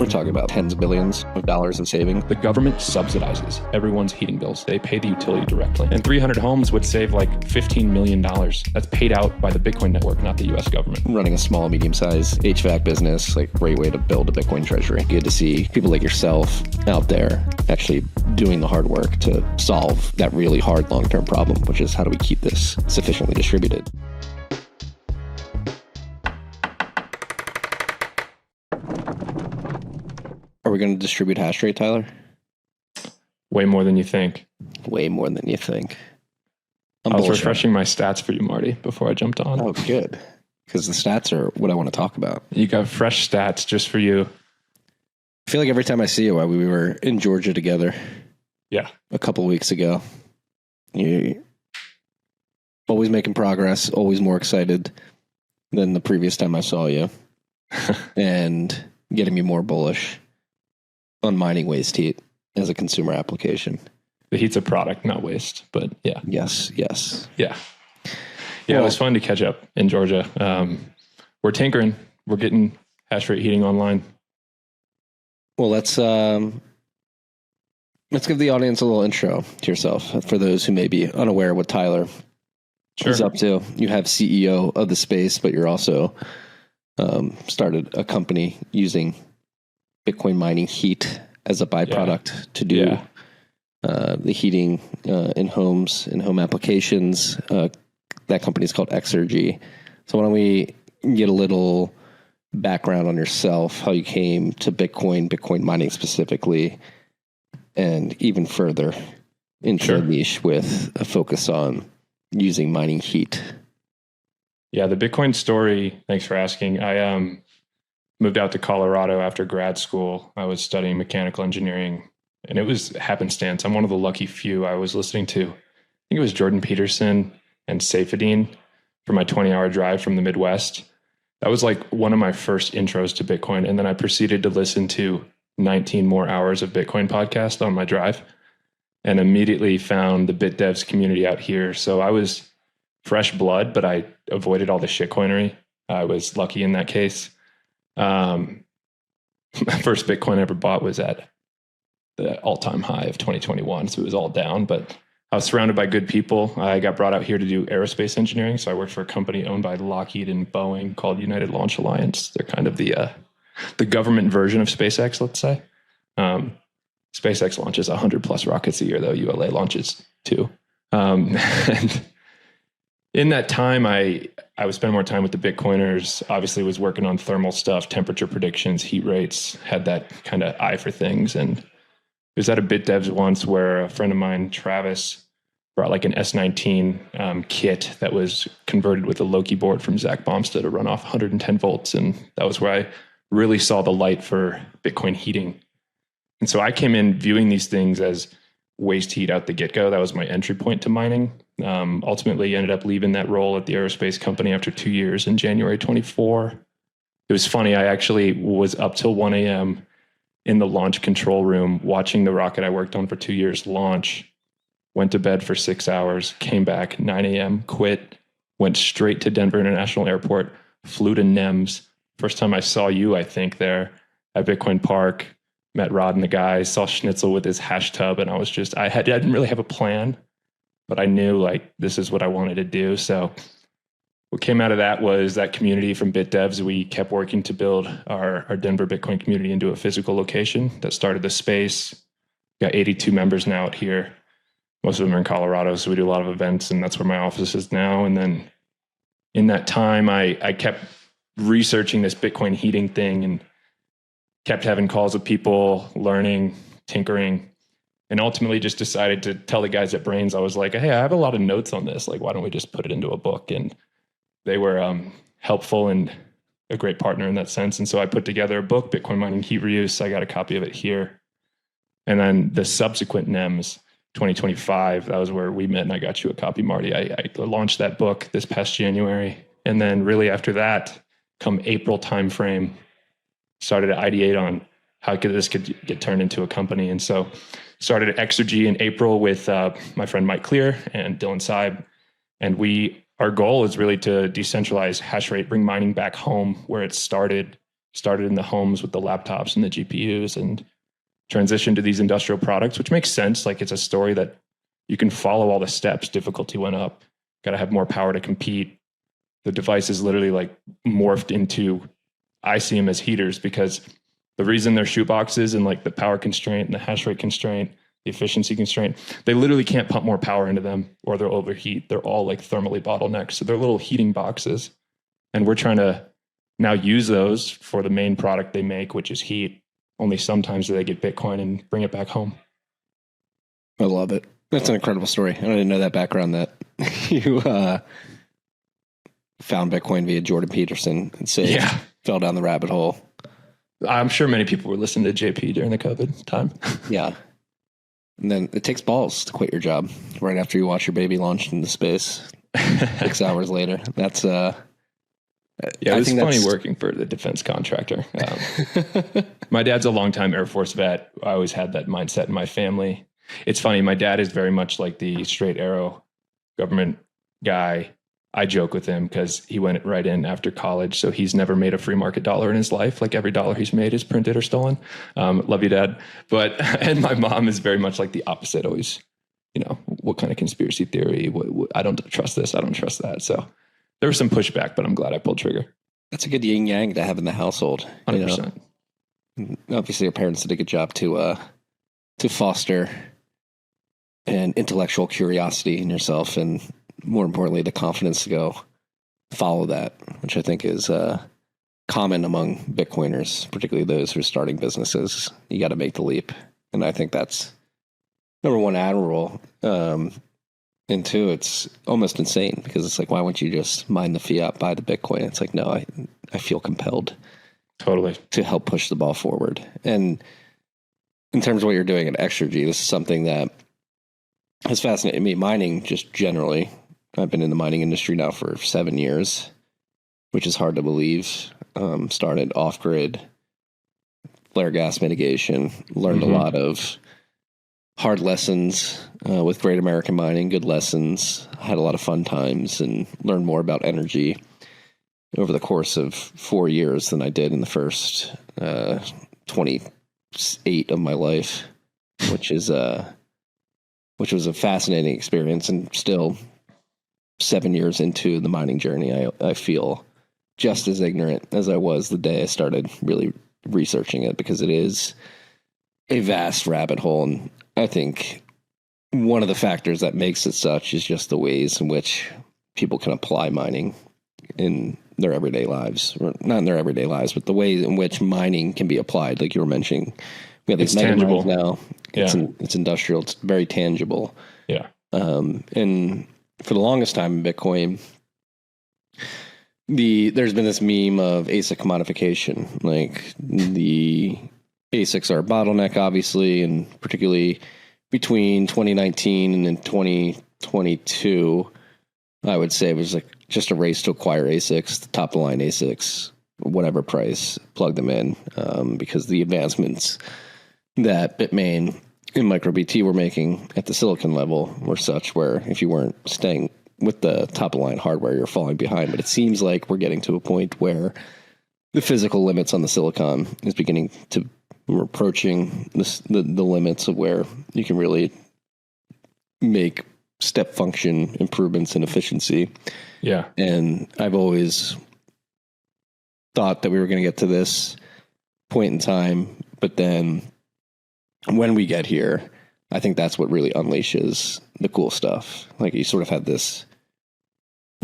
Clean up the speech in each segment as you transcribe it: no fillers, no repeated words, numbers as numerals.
We're talking about tens of billions of dollars in savings. The government subsidizes everyone's heating bills. They pay the utility directly. And 300 homes would save like $15 million. That's paid out by the Bitcoin network, not the US government. Running a small, medium-sized HVAC business, like great way to build a Bitcoin treasury. Good to see people like yourself out there actually doing the hard work to solve that really hard long-term problem, which is how do we keep this sufficiently distributed? Are we going to distribute hashrate, Tyler? Way more than you think. Way more than you think. I was refreshing my stats for you, Marty, before I jumped on. Oh, good. Because the stats are what I want to talk about. You got fresh stats just for you. I feel like every time I see you, we were in Georgia together. Yeah. A couple of weeks ago. You're always making progress, always more excited than the previous time I saw you. And getting me more bullish on mining waste heat as a consumer application. The heat's a product, not waste, but yeah. Yes. Yeah. Yeah, well, it was fun to catch up in Georgia. We're tinkering. We're getting hash rate heating online. Well, let's give the audience a little intro to yourself for those who may be unaware what Tyler is up to. You have CEO of the space, but you're also started a company using Bitcoin mining heat as a byproduct to do the heating in homes, in home applications. That company is called Exergy. So why don't we get a little background on yourself, how you came to Bitcoin mining specifically, and even further into a niche with a focus on using mining heat. Yeah, the Bitcoin story, thanks for asking. I moved out to Colorado after grad school. I was studying mechanical engineering, and it was happenstance. I'm one of the lucky few. I was listening to, I think it was Jordan Peterson and Saifedean for my 20-hour drive from the Midwest. That was like one of my first intros to Bitcoin. And then I proceeded to listen to 19 more hours of Bitcoin podcast on my drive and immediately found the BitDevs community out here. So I was fresh blood, but I avoided all the shitcoinery. I was lucky in that case. My first Bitcoin I ever bought was at the all-time high of 2021. So it was all down, but I was surrounded by good people. I got brought out here to do aerospace engineering. So I worked for a company owned by Lockheed and Boeing called United Launch Alliance. They're kind of the government version of SpaceX, let's say. SpaceX launches 100 plus rockets a year, though. ULA launches 2. And in that time, I was spending more time with the Bitcoiners, obviously was working on thermal stuff, temperature predictions, heat rates, had that kind of eye for things. And it was at a BitDevs once where a friend of mine, Travis, brought like an S19 kit that was converted with a Loki board from Zach Bomsta to run off 110 volts. And that was where I really saw the light for Bitcoin heating. And so I came in viewing these things as waste heat out the get-go. That was my entry point to mining. Ultimately ended up leaving that role at the aerospace company after 2 years in January 24. It was funny. I actually was up till 1 a.m. in the launch control room watching the rocket I worked on for 2 years launch. Went to bed for 6 hours, came back 9 a.m., quit, went straight to Denver International Airport, flew to NEMS. First time I saw you, I think, there at Bitcoin Park, met Rod and the guys, saw Schnitzel with his hash tub, and I didn't really have a plan, but I knew like this is what I wanted to do. So what came out of that was that community from BitDevs. We kept working to build our Denver Bitcoin community into a physical location that started the space. Got 82 members now out here. Most of them are in Colorado, so we do a lot of events, and that's where my office is now. And then in that time, I kept researching this Bitcoin heating thing and kept having calls with people, learning, tinkering, and ultimately just decided to tell the guys at Brains, I was like, hey, I have a lot of notes on this. Like, why don't we just put it into a book? And they were helpful and a great partner in that sense. And so I put together a book, Bitcoin Mining Heat Reuse. I got a copy of it here. And then the subsequent NEMS, 2025, that was where we met and I got you a copy, Marty. I launched that book this past January. And then really after that, come April timeframe, started to ideate on how this could get turned into a company. And so started at Exergy in April with my friend Mike Clear and Dylan Seib. And our goal is really to decentralize hash rate, bring mining back home where it started, started in the homes with the laptops and the GPUs and transitioned to these industrial products, which makes sense. Like it's a story that you can follow all the steps. Difficulty went up, got to have more power to compete. The device is literally like morphed into, I see them as heaters, because the reason they're shoe boxes and like the power constraint and the hash rate constraint, the efficiency constraint, they literally can't pump more power into them or they'll overheat. They're all like thermally bottlenecked. So they're little heating boxes. And we're trying to now use those for the main product they make, which is heat. Only sometimes do they get Bitcoin and bring it back home. I love it. That's an incredible story. I didn't know that background, that you found Bitcoin via Jordan Peterson and fell down the rabbit hole. I'm sure many people were listening to JP during the COVID time. Yeah. And then it takes balls to quit your job right after you watch your baby launch into space 6 hours later. That's it was funny working for the defense contractor. My dad's a longtime Air Force vet. I always had that mindset in my family. It's funny. My dad is very much like the straight arrow government guy. I joke with him because he went right in after college. So he's never made a free market dollar in his life. Like every dollar he's made is printed or stolen. Love you, Dad. And my mom is very much like the opposite. Always, what kind of conspiracy theory? I don't trust this. I don't trust that. So there was some pushback, but I'm glad I pulled trigger. That's a good yin yang to have in the household. 100%. Obviously, our parents did a good job to foster an intellectual curiosity in yourself, and more importantly, the confidence to go follow that, which I think is common among Bitcoiners, particularly those who are starting businesses. You got to make the leap. And I think that's, number one, admirable. And two, it's almost insane, because it's like, why wouldn't you just mine the fiat, buy the Bitcoin? It's like, no, I feel compelled totally to help push the ball forward. And in terms of what you're doing at Exergy, this is something that has fascinated me. Mining, just generally, I've been in the mining industry now for 7 years, which is hard to believe. Started off-grid, flare gas mitigation, learned a lot of hard lessons with Great American Mining, good lessons, had a lot of fun times, and learned more about energy over the course of 4 years than I did in the first 28 of my life, which was a fascinating experience. And still 7 years into the mining journey, I feel just as ignorant as I was the day I started really researching it, because it is a vast rabbit hole. And I think one of the factors that makes it such is just the ways in which people can apply mining in their everyday lives, or not in their everyday lives, but the ways in which mining can be applied. Like you were mentioning, we have these mega mines now. It's industrial. It's very tangible. Yeah. And for the longest time in Bitcoin, there's been this meme of ASIC modification. Like the ASICs are a bottleneck, obviously, and particularly between 2019 and 2022, I would say it was like just a race to acquire ASICs, the top of the line ASICs, whatever price, plug them in, because the advancements that Bitmain and MicroBT were making at the silicon level were such where if you weren't staying with the top of the line hardware, you're falling behind. But it seems like we're getting to a point where the physical limits on the silicon is beginning to, we're approaching the limits of where you can really make step function improvements in efficiency. Yeah. And I've always thought that we were going to get to this point in time, but then when we get here, I think that's what really unleashes the cool stuff. Like you sort of had this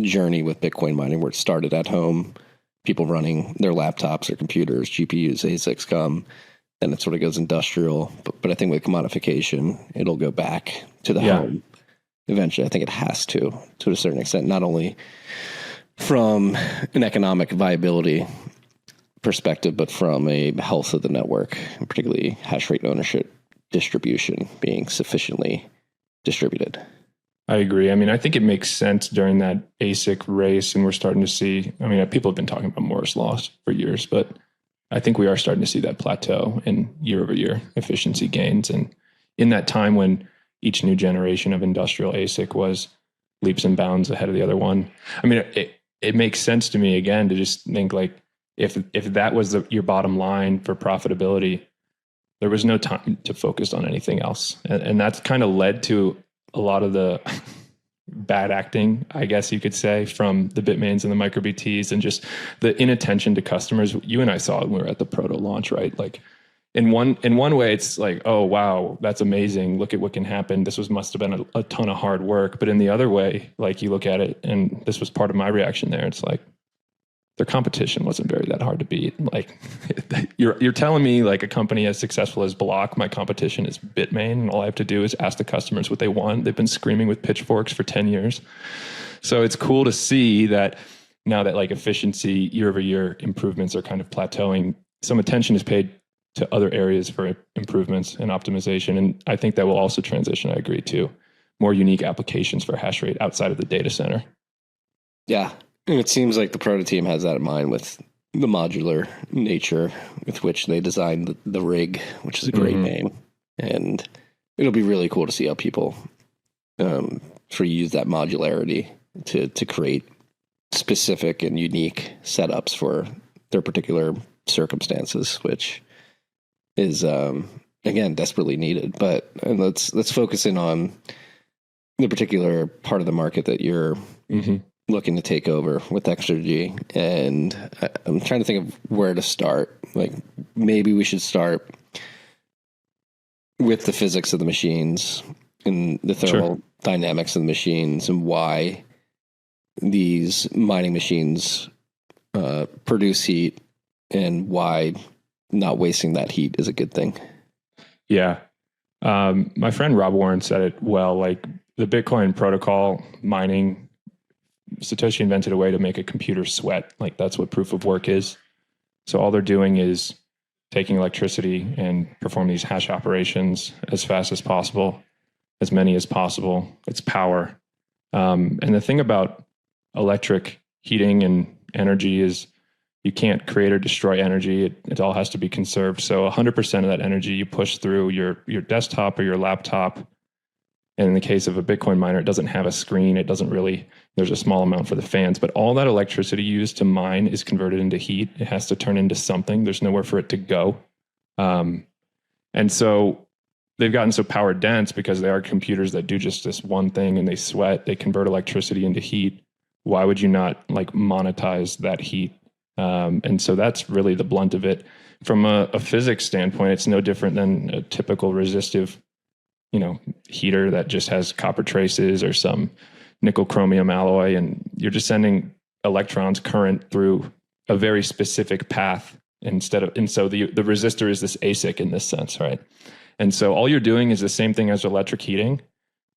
journey with Bitcoin mining where it started at home, people running their laptops or computers, GPUs, ASICs come, then it sort of goes industrial. But I think with commodification, it'll go back to the home. Eventually, I think it has to a certain extent, not only from an economic viability perspective, but from a health of the network, and particularly hash rate ownership distribution being sufficiently distributed. I agree. I mean, I think it makes sense during that ASIC race, and we're starting to see, I mean, people have been talking about Moore's Law for years, but I think we are starting to see that plateau in year over year efficiency gains. And in that time when each new generation of industrial ASIC was leaps and bounds ahead of the other one, I mean, it makes sense to me again to just think like if that was your bottom line for profitability, there was no time to focus on anything else. And that's kind of led to a lot of the bad acting, I guess you could say, from the Bitmains and the MicroBTs, and just the inattention to customers. You and I saw it when we were at the proto launch, right? Like in one way, it's like, oh, wow, that's amazing. Look at what can happen. This must have been a ton of hard work. But in the other way, like you look at it, and this was part of my reaction there, it's like, their competition wasn't very that hard to beat. Like you're telling me like a company as successful as Block, my competition is Bitmain, and all I have to do is ask the customers what they want. They've been screaming with pitchforks for 10 years. So it's cool to see that now that like efficiency year over year improvements are kind of plateauing, some attention is paid to other areas for improvements and optimization. And I think that will also transition, I agree, to more unique applications for hash rate outside of the data center. Yeah. And it seems like the proto team has that in mind with the modular nature with which they designed the rig, which is a great name. And it'll be really cool to see how people use that modularity to create specific and unique setups for their particular circumstances, which is, again, desperately needed. But let's focus in on the particular part of the market that you're looking to take over with Exergy. And I'm trying to think of where to start. Like maybe we should start with the physics of the machines and the thermal dynamics of the machines and why these mining machines produce heat and why not wasting that heat is a good thing. Yeah. My friend Rob Warren said it well, like the Bitcoin protocol mining, Satoshi invented a way to make a computer sweat. Like that's what proof of work is. So all they're doing is taking electricity and perform these hash operations as fast as possible, as many as possible. It's power. And the thing about electric heating and energy is you can't create or destroy energy. It all has to be conserved. So 100% of that energy you push through your desktop or your laptop. And in the case of a Bitcoin miner, it doesn't have a screen. It doesn't really, there's a small amount for the fans, but all that electricity used to mine is converted into heat. It has to turn into something. There's nowhere for it to go. And so they've gotten so power dense because they are computers that do just this one thing and they sweat, they convert electricity into heat. Why would you not like monetize that heat? And so that's really the blunt of it. From a physics standpoint, it's no different than a typical resistive heater that just has copper traces or some nickel chromium alloy, and you're just sending electrons current through a very specific path and so the resistor is this ASIC in this sense, right? And so all you're doing is the same thing as electric heating,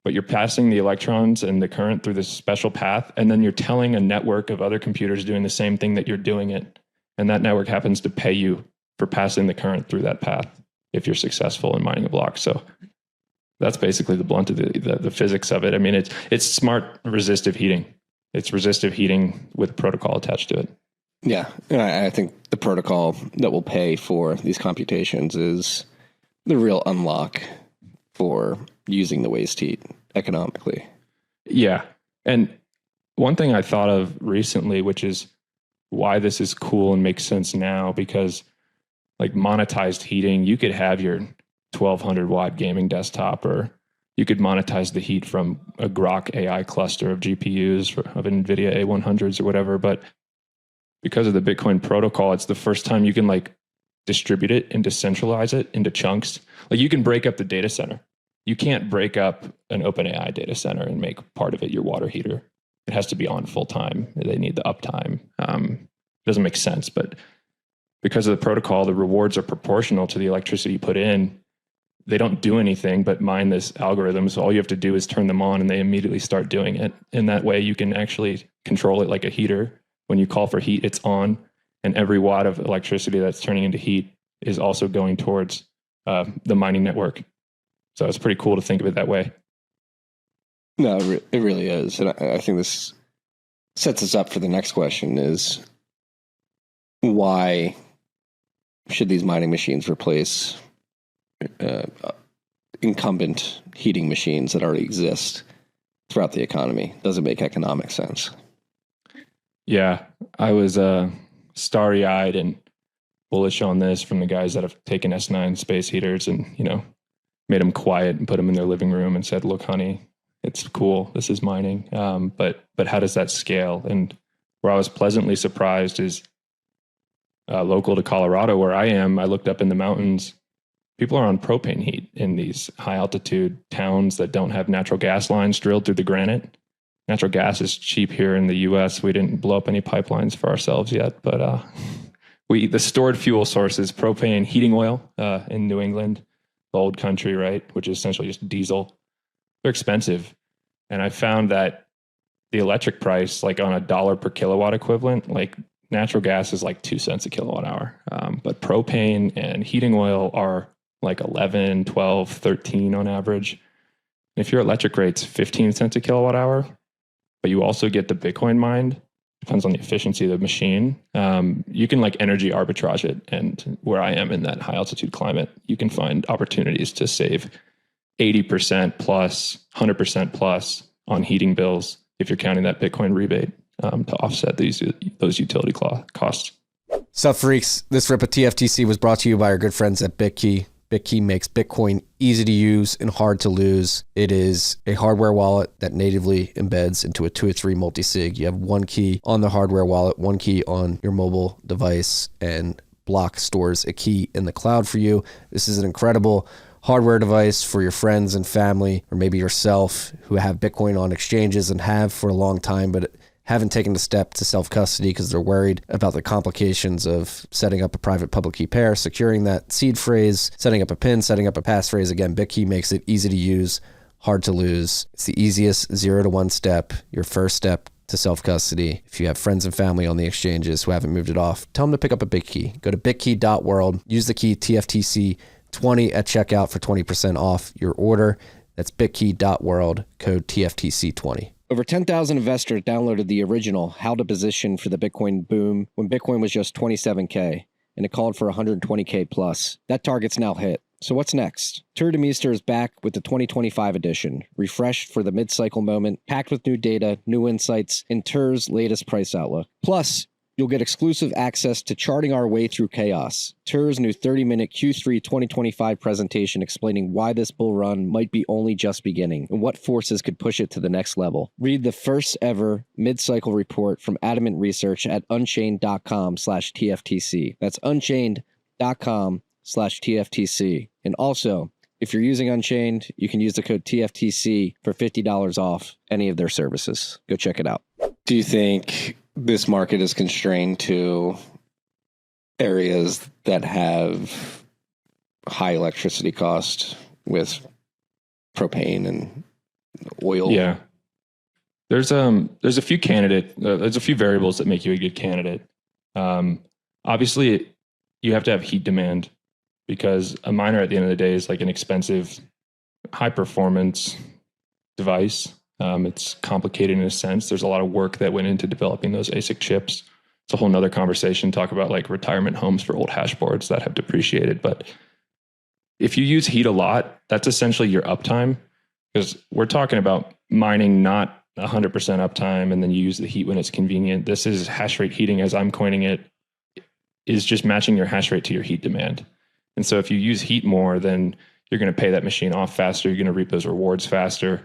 but you're passing the electrons and the current through this special path, and then you're telling a network of other computers doing the same thing that you're doing it, and that network happens to pay you for passing the current through that path if you're successful in mining a block. So that's basically the blunt of the physics of it. I mean, it's smart resistive heating. It's resistive heating with a protocol attached to it. Yeah, and I think the protocol that will pay for these computations is the real unlock for using the waste heat economically. Yeah, and one thing I thought of recently, which is why this is cool and makes sense now, because like monetized heating, you could have your 1200 watt gaming desktop, or you could monetize the heat from a Grok AI cluster of GPUs of NVIDIA A100s or whatever. But because of the Bitcoin protocol, it's the first time you can like distribute it and decentralize it into chunks. Like you can break up the data center. You can't break up an OpenAI data center and make part of it your water heater. It has to be on full time. They need the uptime. It doesn't make sense, but because of the protocol, the rewards are proportional to the electricity you put in. They don't do anything but mine this algorithm. So all you have to do is turn them on and they immediately start doing it. And that way you can actually control it like a heater. When you call for heat, it's on. And every watt of electricity that's turning into heat is also going towards the mining network. So it's pretty cool to think of it that way. No, it really is. And I think this sets us up for the next question is, why should these mining machines replace incumbent heating machines that already exist throughout the economy? Doesn't make economic sense. Yeah, I was starry-eyed and bullish on this from the guys that have taken S9 space heaters and, made them quiet and put them in their living room and said, look, honey, it's cool. This is mining. But how does that scale? And where I was pleasantly surprised is local to Colorado, where I am, I looked up in the mountains. People are on propane heat in these high altitude towns that don't have natural gas lines drilled through the granite. Natural gas is cheap here in the US. We didn't blow up any pipelines for ourselves yet, but the stored fuel sources, propane, heating oil in New England, the old country, right, which is essentially just diesel. They're expensive. And I found that the electric price, like on $1 per kilowatt equivalent, like natural gas is like 2 cents a kilowatt hour. But propane and heating oil are like 11, 12, 13 on average. And if your electric rate's 15 cents a kilowatt hour, but you also get the Bitcoin mined, depends on the efficiency of the machine, you can like energy arbitrage it. And where I am in that high altitude climate, you can find opportunities to save 80% plus, 100% plus on heating bills if you're counting that Bitcoin rebate to offset those utility costs. Sup, freaks? This rip of TFTC was brought to you by our good friends at Bitkey. Bitkey makes Bitcoin easy to use and hard to lose. It is a hardware wallet that natively embeds into a 2 or 3 multi-sig. You have one key on the hardware wallet, one key on your mobile device, and Block stores a key in the cloud for you. This is an incredible hardware device for your friends and family, or maybe yourself, who have Bitcoin on exchanges and have for a long time, but haven't taken the step to self-custody because they're worried about the complications of setting up a private public key pair, securing that seed phrase, setting up a PIN, setting up a passphrase. Again, Bitkey makes it easy to use, hard to lose. It's the easiest 0 to 1 step, your first step to self-custody. If you have friends and family on the exchanges who haven't moved it off, tell them to pick up a Bitkey. Go to bitkey.world, use the key TFTC20 at checkout for 20% off your order. That's bitkey.world, code TFTC20. Over 10,000 investors downloaded the original How to Position for the Bitcoin Boom when Bitcoin was just 27K, and it called for 120K plus. That target's now hit. So what's next? Tur de Meester is back with the 2025 edition, refreshed for the mid-cycle moment, packed with new data, new insights, and Tur's latest price outlook. Plus, you'll get exclusive access to Charting Our Way Through Chaos, Tur's new 30-minute Q3 2025 presentation explaining why this bull run might be only just beginning and what forces could push it to the next level. Read the first ever mid-cycle report from Adamant Research at unchained.com/TFTC. That's unchained.com/TFTC. And also, if you're using Unchained, you can use the code TFTC for $50 off any of their services. Go check it out. Do you think this market is constrained to areas that have high electricity cost with propane and oil? Yeah. There's a few there's a few variables that make you a good candidate. Obviously you have to have heat demand, because a miner at the end of the day is like an expensive, high performance device. It's complicated in a sense. There's a lot of work that went into developing those ASIC chips. It's a whole nother conversation, talk about like retirement homes for old hash boards that have depreciated. But if you use heat a lot, that's essentially your uptime, because we're talking about mining not 100% uptime and then you use the heat when it's convenient. This is hash rate heating, as I'm coining it, is just matching your hash rate to your heat demand. And so if you use heat more, then you're going to pay that machine off faster. You're going to reap those rewards faster.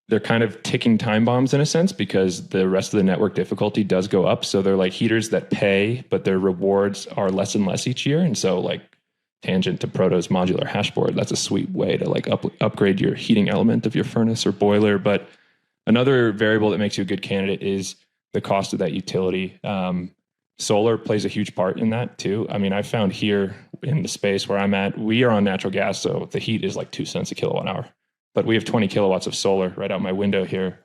They're kind of ticking time bombs in a sense, because the rest of the network difficulty does go up. So they're like heaters that pay, but their rewards are less and less each year. And so like tangent to Proto's modular hash board, that's a sweet way to like upgrade your heating element of your furnace or boiler. But another variable that makes you a good candidate is the cost of that utility. Solar plays a huge part in that too. I mean, I found here in the space where I'm at, we are on natural gas, so the heat is like 2 cents a kilowatt hour. But we have 20 kilowatts of solar right out my window here.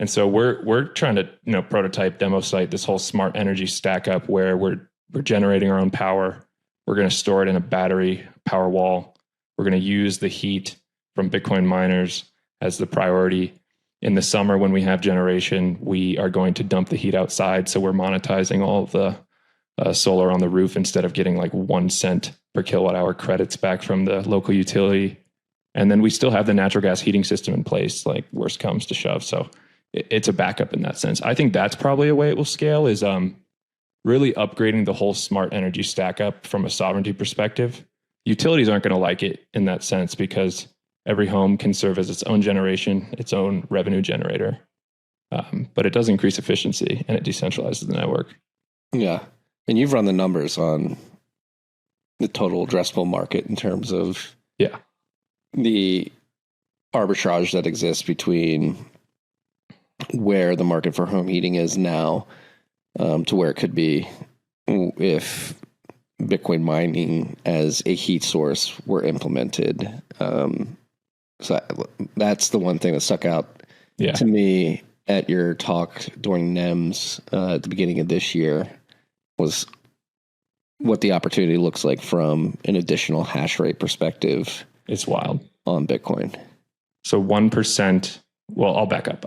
And so we're trying to, prototype, demo site this whole smart energy stack up where we're generating our own power. We're going to store it in a battery power wall. We're going to use the heat from Bitcoin miners as the priority. In the summer, when we have generation, we are going to dump the heat outside. So we're monetizing all of the solar on the roof instead of getting like 1 cent per kilowatt hour credits back from the local utility. And then we still have the natural gas heating system in place, like worst comes to shove. So it's a backup in that sense. I think that's probably a way it will scale is really upgrading the whole smart energy stack up from a sovereignty perspective. Utilities aren't going to like it in that sense because every home can serve as its own generation, its own revenue generator. But it does increase efficiency and it decentralizes the network. Yeah. And you've run the numbers on the total addressable market in terms of the arbitrage that exists between where the market for home heating is now to where it could be if Bitcoin mining as a heat source were implemented. So that's the one thing that stuck out to me at your talk during NEMS at the beginning of this year was what the opportunity looks like from an additional hash rate perspective. It's wild on Bitcoin. So 1%, well, I'll back up.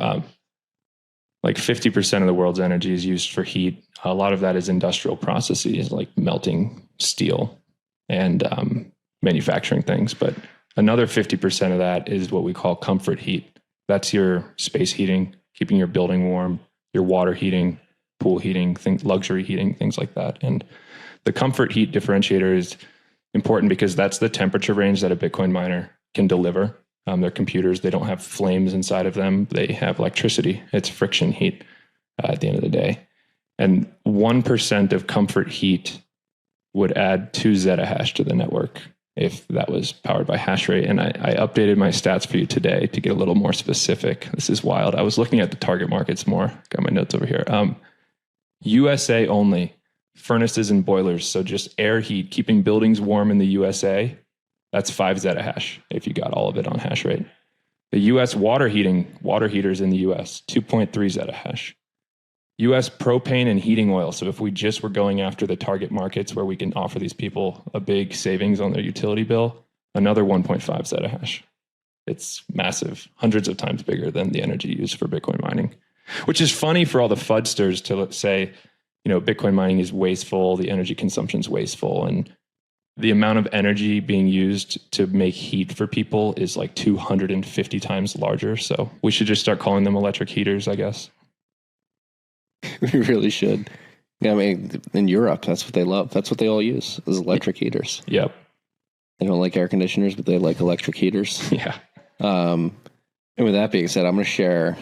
Like 50% of the world's energy is used for heat. A lot of that is industrial processes like melting steel and manufacturing things. But another 50% of that is what we call comfort heat. That's your space heating, keeping your building warm, your water heating, pool heating, luxury heating, things like that. And the comfort heat differentiator is important because that's the temperature range that a Bitcoin miner can deliver. Their computers, they don't have flames inside of them. They have electricity. It's friction heat at the end of the day. And 1% of comfort heat would add 2 zettahash to the network if that was powered by hash rate. And I updated my stats for you today to get a little more specific. This is wild. I was looking at the target markets more. Got my notes over here. USA only, furnaces and boilers. So just air heat, keeping buildings warm in the USA. That's 5 zettahash if you got all of it on hash rate. The US water heaters in the US, 2.3 zettahash. US propane and heating oil. So if we just were going after the target markets where we can offer these people a big savings on their utility bill, another 1.5 zettahash. It's massive, hundreds of times bigger than the energy used for Bitcoin mining, which is funny for all the FUDsters to say, Bitcoin mining is wasteful, the energy consumption is wasteful, and the amount of energy being used to make heat for people is like 250 times larger. So we should just start calling them electric heaters, I guess. We really should. Yeah, I mean, in Europe, that's what they love. That's what they all use is electric heaters. Yep. They don't like air conditioners, but they like electric heaters. Yeah. And with that being said, I'm going to share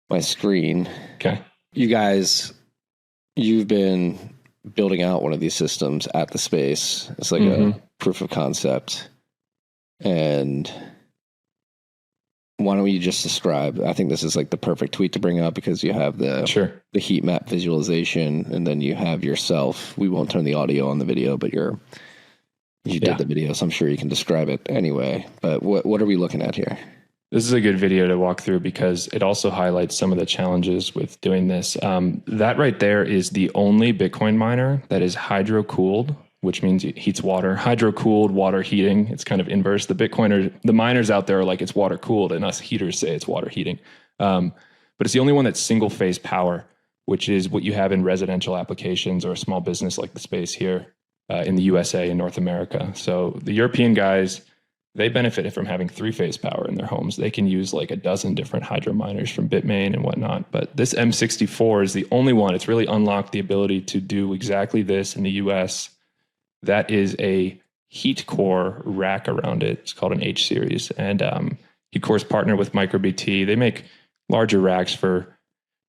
my screen. Okay. You guys, you've been building out one of these systems at the space. It's like a proof of concept. And why don't you just describe, I think this is like the perfect tweet to bring up because you have the heat map visualization and then you have yourself. We won't turn the audio on the video, but you did the video, so I'm sure you can describe it anyway. But what are we looking at here? This is a good video to walk through because it also highlights some of the challenges with doing this. That right there is the only Bitcoin miner that is hydro-cooled, which means it heats water. Hydro-cooled water heating, it's kind of inverse. The miners out there are like, it's water-cooled, and us heaters say it's water heating. But it's the only one that's single-phase power, which is what you have in residential applications or a small business like the space here in the USA and North America. So the European guys, they benefited from having 3-phase power in their homes. They can use like a dozen different hydro miners from Bitmain and whatnot. But this M64 is the only one. It's really unlocked the ability to do exactly this in the US. That is a heat core rack around it. It's called an H series. And heat cores partner with MicroBT. They make larger racks for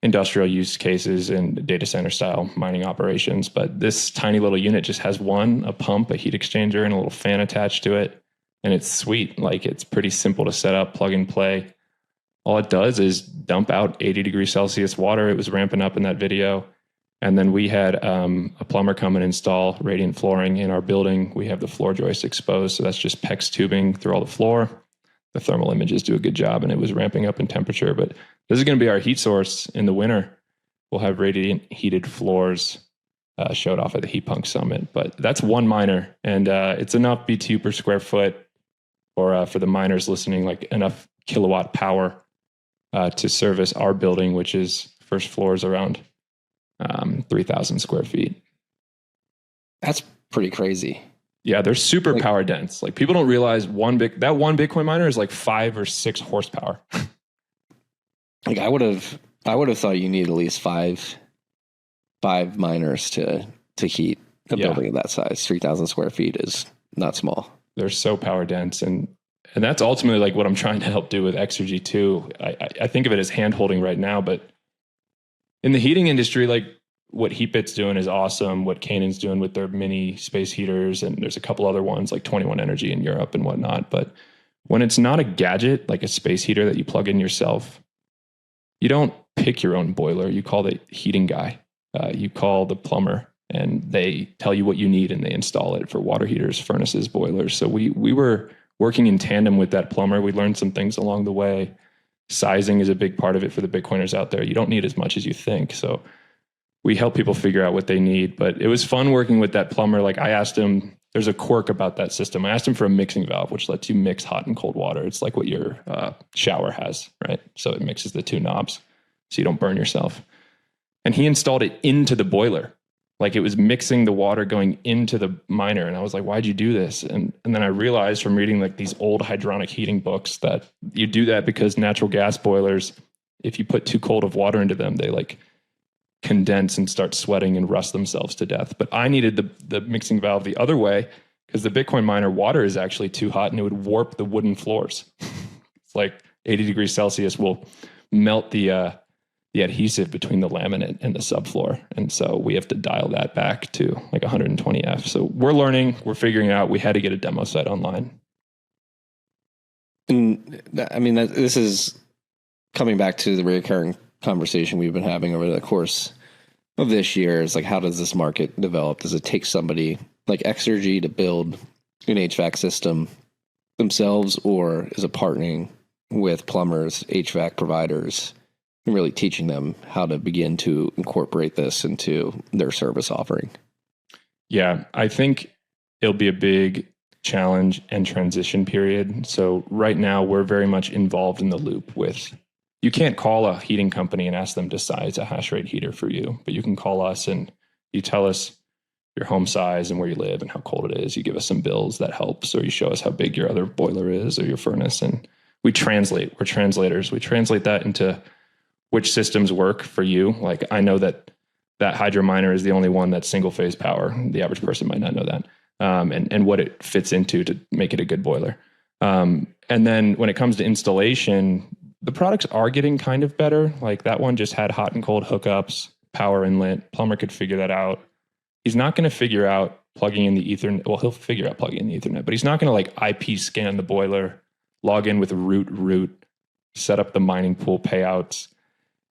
industrial use cases and data center style mining operations. But this tiny little unit just has a pump, a heat exchanger, and a little fan attached to it. And it's sweet. Like, it's pretty simple to set up, plug and play. All it does is dump out 80 degrees Celsius water. It was ramping up in that video. And then we had a plumber come and install radiant flooring in our building. We have the floor joist exposed. So that's just PEX tubing through all the floor. The thermal images do a good job, and it was ramping up in temperature. But this is going to be our heat source in the winter. We'll have radiant heated floors showed off at the Heat Punk Summit. But that's one miner, and it's enough BTU per square foot, or for the miners listening, like enough kilowatt power to service our building, which is first floor is around 3,000 square feet. That's pretty crazy. Yeah, they're super power dense. Like, people don't realize that one Bitcoin miner is like 5 or 6 horsepower. Like, I would have thought you need at least 5 5 miners to heat a building of that size. 3,000 square feet is not small. They're so power dense, and that's ultimately like what I'm trying to help do with Exergy too. I think of it as hand holding right now, but in the heating industry, like what HeatBit's doing is awesome. What Canaan's doing with their mini space heaters, and there's a couple other ones like 21 Energy in Europe and whatnot. But when it's not a gadget like a space heater that you plug in yourself, you don't pick your own boiler. You call the heating guy. You call the plumber, and they tell you what you need, and they install it for water heaters, furnaces, boilers. So we were working in tandem with that plumber. We learned some things along the way. Sizing is a big part of it for the Bitcoiners out there. You don't need as much as you think. So we help people figure out what they need. But it was fun working with that plumber. Like I asked him, there's a quirk about that system. I asked him for a mixing valve, which lets you mix hot and cold water. It's like what your shower has, right? So it mixes the two knobs so you don't burn yourself. And he installed it into the boiler. Like it was mixing the water going into the miner. And I was like, why'd you do this? And then I realized from reading like these old hydronic heating books that you do that because natural gas boilers, if you put too cold of water into them, they like condense and start sweating and rust themselves to death. But I needed the mixing valve the other way because the Bitcoin miner water is actually too hot and it would warp the wooden floors. It's like 80 degrees Celsius will melt the adhesive between the laminate and the subfloor. And so we have to dial that back to like 120 F. So we're learning, we're figuring out, we had to get a demo site online. And I mean, this is coming back to the recurring conversation we've been having over the course of this year is like, how does this market develop? Does it take somebody like Exergy to build an HVAC system themselves, or is it partnering with plumbers, HVAC providers, and really teaching them how to begin to incorporate this into their service offering? Yeah, I think it'll be a big challenge and transition period. So right now we're very much involved in the loop with, you can't call a heating company and ask them to size a hash rate heater for you, but you can call us and you tell us your home size and where you live and how cold it is. You give us some bills that helps, or you show us how big your other boiler is or your furnace. And we translate, we're translators. We translate that into which systems work for you. Like I know that hydro miner is the only one that's single phase power. The average person might not know that. And what it fits into to make it a good boiler. And then when it comes to installation, the products are getting kind of better. Like that one just had hot and cold hookups, power inlet. Plumber could figure that out. He's not going to figure out plugging in the Ethernet. Well, he'll figure out plugging in the Ethernet, but he's not going to like IP scan the boiler, log in with root, set up the mining pool payouts.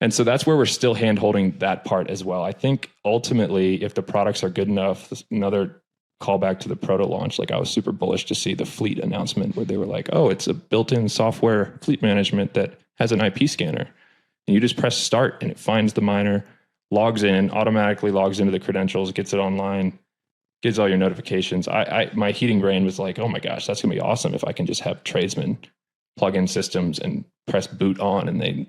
And so that's where we're still hand holding that part as well. I think ultimately, if the products are good enough, another callback to the proto launch, like I was super bullish to see the fleet announcement where they were like, oh, it's a built-in software fleet management that has an IP scanner. And you just press start and it finds the miner, logs in, automatically logs into the credentials, gets it online, gives all your notifications. My heating brain was like, oh my gosh, that's gonna be awesome if I can just have tradesmen plug in systems and press boot on and they,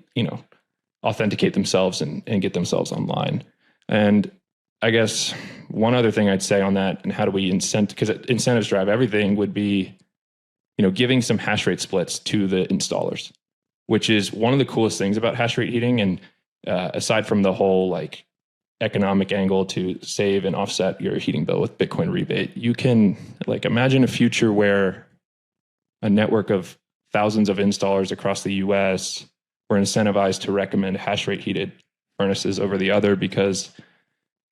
authenticate themselves and get themselves online. And I guess one other thing I'd say on that, and how do we because incentives drive everything, would be, giving some hash rate splits to the installers, which is one of the coolest things about hash rate heating. And aside from the whole like economic angle to save and offset your heating bill with Bitcoin rebate, you can like imagine a future where a network of thousands of installers across the US were incentivized to recommend hash rate heated furnaces over the other because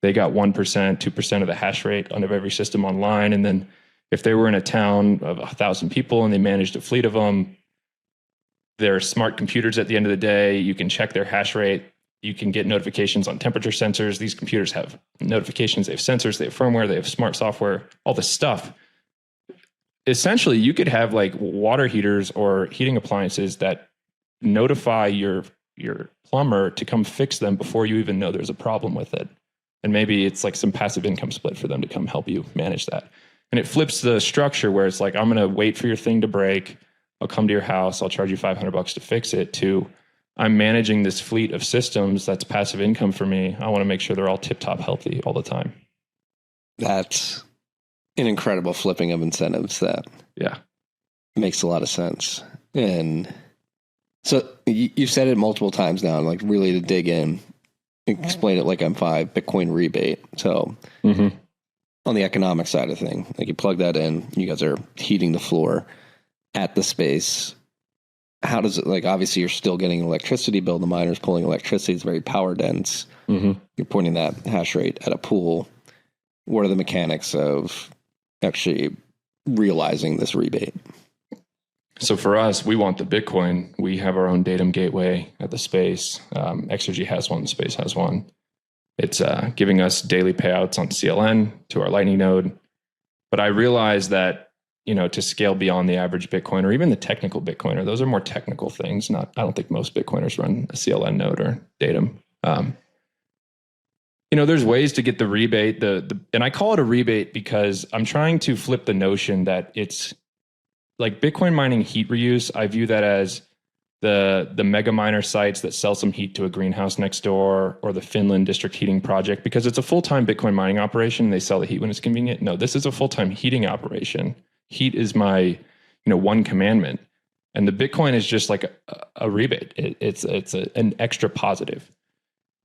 they got 1%, 2% of the hash rate out of every system online. And then if they were in a town of 1,000 people and they managed a fleet of them, they're smart computers at the end of the day. You can check their hash rate. You can get notifications on temperature sensors. These computers have notifications. They have sensors. They have firmware. They have smart software, all this stuff. Essentially, you could have like water heaters or heating appliances that notify your plumber to come fix them before you even know there's a problem with it. And maybe it's like some passive income split for them to come help you manage that. And it flips the structure where it's like, I'm going to wait for your thing to break. I'll come to your house. I'll charge you $500 to fix it, to I'm managing this fleet of systems that's passive income for me. I want to make sure they're all tip-top healthy all the time. That's an incredible flipping of incentives that makes a lot of sense. And so you've said it multiple times now, like really to dig in. explain it like I'm 5, Bitcoin rebate. So on the economic side of thing, like you plug that in, you guys are heating the floor at the space. How does it, like, obviously you're still getting an electricity bill. The miner's pulling electricity. It's very power dense. You're pointing that hash rate at a pool. What are the mechanics of actually realizing this rebate? So for us, we want the Bitcoin. We have our own datum gateway at the space. Exergy has one. The space has one. It's giving us daily payouts on CLN to our Lightning node. But I realize that, you know, to scale beyond the average Bitcoin or even the technical Bitcoiner, those are more technical things. I don't think most Bitcoiners run a CLN node or datum. You know, there's ways to get the rebate. And I call it a rebate because I'm trying to flip the notion that it's like Bitcoin mining heat reuse. I view that as the mega miner sites that sell some heat to a greenhouse next door, or the Finland district heating project, because it's a full-time Bitcoin mining operation. They sell the heat when it's convenient. No, this is a full-time heating operation. Heat is my, one commandment, and the Bitcoin is just like a rebate. It's an extra positive.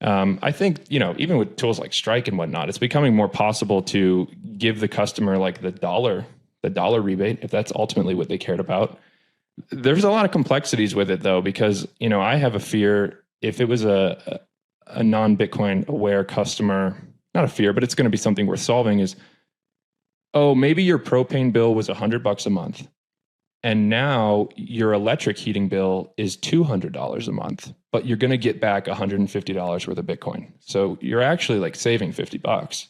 I think, even with tools like Strike and whatnot, it's becoming more possible to give the customer like the dollar rebate, if that's ultimately what they cared about. There's a lot of complexities with it though, because, I have a fear if it was a non-Bitcoin aware customer, not a fear, but it's going to be something worth solving is, oh, maybe your propane bill was $100 a month, and now your electric heating bill is $200 a month, but you're going to get back $150 worth of Bitcoin. So you're actually like saving $50,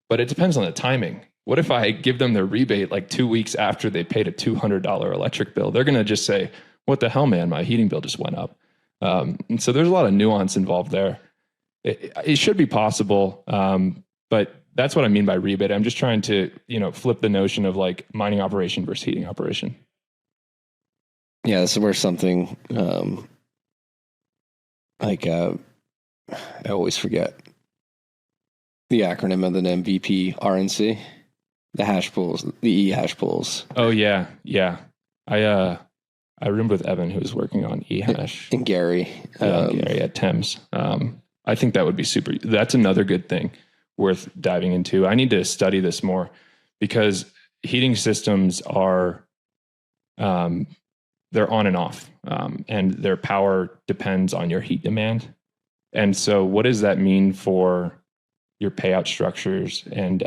but it depends on the timing. What if I give them their rebate like 2 weeks after they paid a $200 electric bill? They're going to just say, what the hell, man, my heating bill just went up. And so there's a lot of nuance involved there. It should be possible, but that's what I mean by rebate. I'm just trying to, flip the notion of like mining operation versus heating operation. Yeah, this is where something I always forget the acronym of the MVP RNC, the hash pools, the e-hash pools. Oh yeah. I roomed with Evan, who was working on e-hash, and Gary, Gary at Thames. I think that would be super. That's another good thing worth diving into. I need to study this more because heating systems are, they're on and off, and their power depends on your heat demand. And so what does that mean for your payout structures and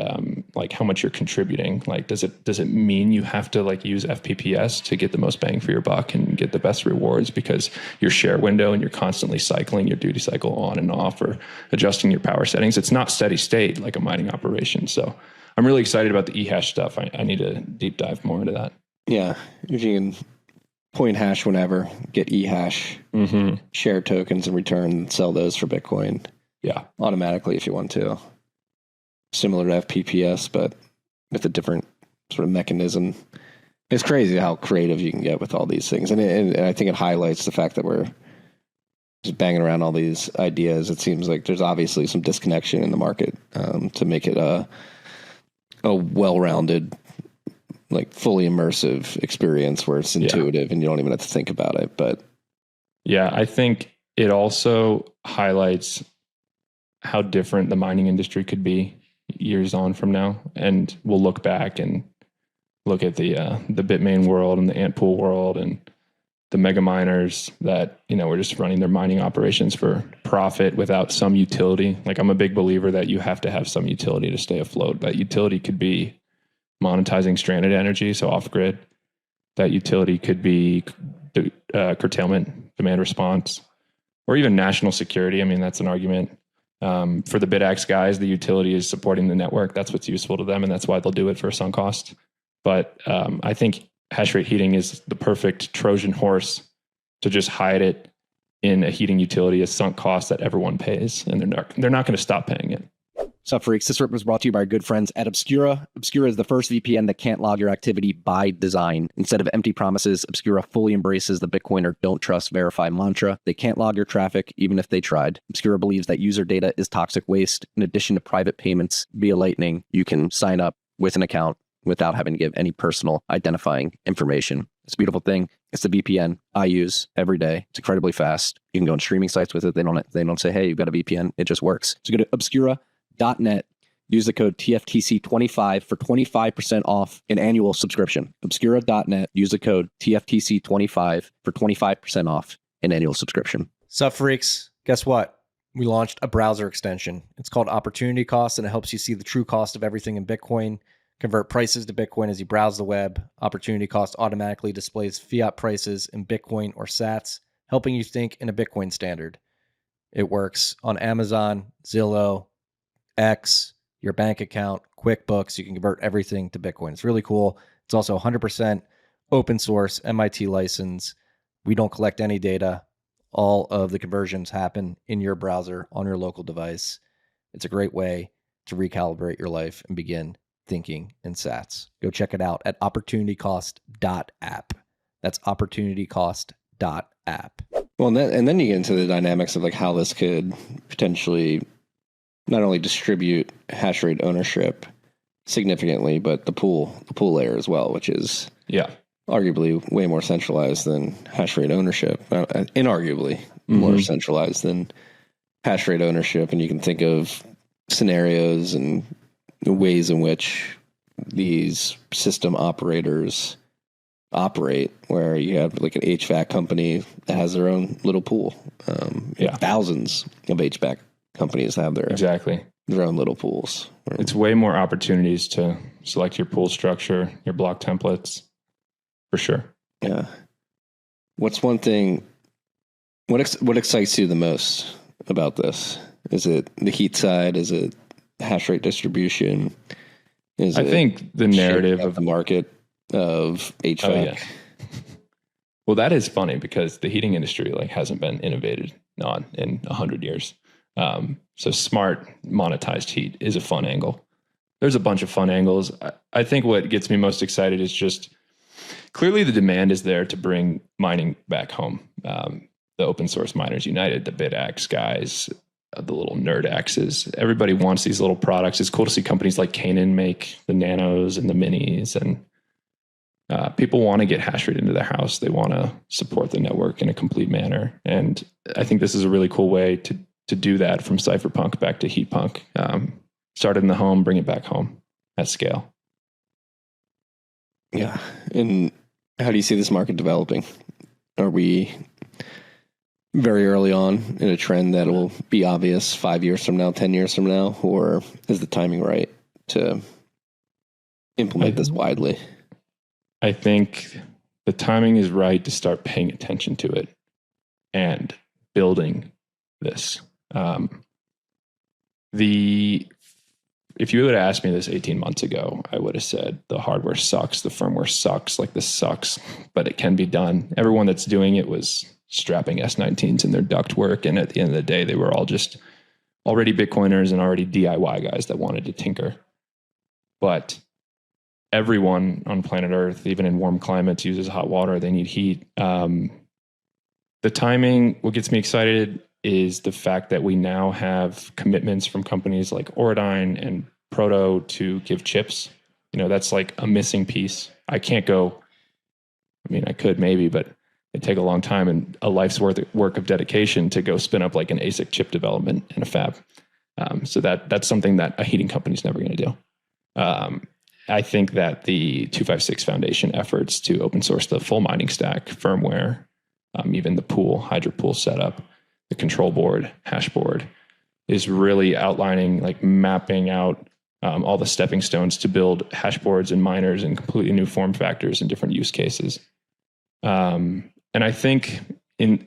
like how much you're contributing? Like, does it mean you have to like use FPPS to get the most bang for your buck and get the best rewards because your share window and you're constantly cycling your duty cycle on and off or adjusting your power settings? It's not steady state like a mining operation. So I'm really excited about the eHash stuff. I need to deep dive more into that. Yeah. If you can point hash whenever, get eHash, share tokens in return, and sell those for Bitcoin. Yeah. Automatically if you want to. Similar to FPPS, but with a different sort of mechanism. It's crazy how creative you can get with all these things. And I think it highlights the fact that we're just banging around all these ideas. It seems like there's obviously some disconnection in the market to make it a well-rounded, like fully immersive experience where it's intuitive and you don't even have to think about it. But yeah, I think it also highlights how different the mining industry could be years on from now. And we'll look back and look at the Bitmain world and the Antpool world and the mega miners that, were just running their mining operations for profit without some utility. Like, I'm a big believer that you have to have some utility to stay afloat. That utility could be monetizing stranded energy, so off grid. That utility could be curtailment, demand response, or even national security. I mean, that's an argument. For the BitX guys, the utility is supporting the network. That's what's useful to them, and that's why they'll do it for a sunk cost. But I think hash rate heating is the perfect Trojan horse to just hide it in a heating utility, a sunk cost that everyone pays, and they're not going to stop paying it. Sup, freaks? This rip was brought to you by our good friends at Obscura. Obscura is the first VPN that can't log your activity by design. Instead of empty promises, Obscura fully embraces the Bitcoiner don't trust, verify mantra. They can't log your traffic, even if they tried. Obscura believes that user data is toxic waste. In addition to private payments via Lightning, you can sign up with an account without having to give any personal identifying information. It's a beautiful thing. It's the VPN I use every day. It's incredibly fast. You can go on streaming sites with it. They don't say, hey, you've got a VPN. It just works. So go to obscura.net. Use the code TFTC25 for 25% off an annual subscription. Obscura.net. Use the code TFTC25 for 25% off an annual subscription. Sup, freaks? Guess what? We launched a browser extension. It's called Opportunity Cost, and it helps you see the true cost of everything in Bitcoin. Convert prices to Bitcoin as you browse the web. Opportunity Cost automatically displays fiat prices in Bitcoin or sats, helping you think in a Bitcoin standard. It works on Amazon, Zillow, X, your bank account, QuickBooks. You can convert everything to Bitcoin. It's really cool. It's also 100% open source, MIT license. We don't collect any data. All of the conversions happen in your browser on your local device. It's a great way to recalibrate your life and begin thinking in sats. Go check it out at opportunitycost.app. That's opportunitycost.app. Well, and then you get into the dynamics of like how this could potentially not only distribute hash rate ownership significantly, but the pool layer as well, which is arguably way more centralized than hash rate ownership. Inarguably more centralized than hash rate ownership. And you can think of scenarios and ways in which these system operators operate, where you have like an HVAC company that has their own little pool. Thousands of HVAC companies have their own little pools. It's way more opportunities to select your pool structure, your block templates, for sure. Yeah. What's one thing? What excites you the most about this? Is it the heat side? Is it hash rate distribution? I think the narrative of the market of HVAC. Oh, yeah. Well, that is funny because the heating industry hasn't been innovated on in 100 years. So smart monetized heat is a fun angle. There's a bunch of fun angles. I think what gets me most excited is just clearly the demand is there to bring mining back home. The open source miners united, the BitX guys, the little nerd axes. Everybody wants these little products. It's cool to see companies like Canaan make the nanos and the minis, and people want to get hash rate into their house. They want to support the network in a complete manner. And I think this is a really cool way to do that from cypherpunk back to heat punk. Start it in the home, bring it back home at scale. Yeah. And how do you see this market developing? Are we very early on in a trend that will be obvious 5 years from now, 10 years from now, or is the timing right to implement this widely? I think the timing is right to start paying attention to it and building this. If you would have asked me this 18 months ago, I would have said the hardware sucks, the firmware sucks, this sucks, but it can be done. Everyone that's doing it was strapping S19s in their ductwork, and at the end of the day, they were all just already Bitcoiners and already DIY guys that wanted to tinker. But everyone on planet Earth, even in warm climates, uses hot water. They need heat. The timing, what gets me excited is the fact that we now have commitments from companies like Auradine and Proto to give chips. That's like a missing piece. I can't go, I could maybe, but it'd take a long time and a life's work of dedication to go spin up like an ASIC chip development in a fab. So that's something that a heating company's never going to do. I think that the 256 Foundation efforts to open source the full mining stack, firmware, even the hydro pool setup, the control board, hash board, is really outlining, mapping out all the stepping stones to build hash boards and miners in completely new form factors and different use cases. And I think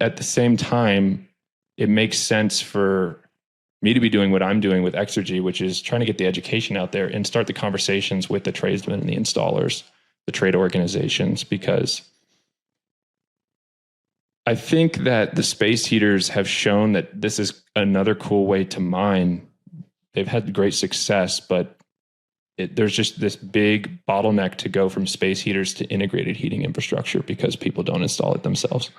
at the same time, it makes sense for me to be doing what I'm doing with Exergy, which is trying to get the education out there and start the conversations with the tradesmen and the installers, the trade organizations, because I think that the space heaters have shown that this is another cool way to mine. They've had great success, but there's just this big bottleneck to go from space heaters to integrated heating infrastructure because people don't install it themselves.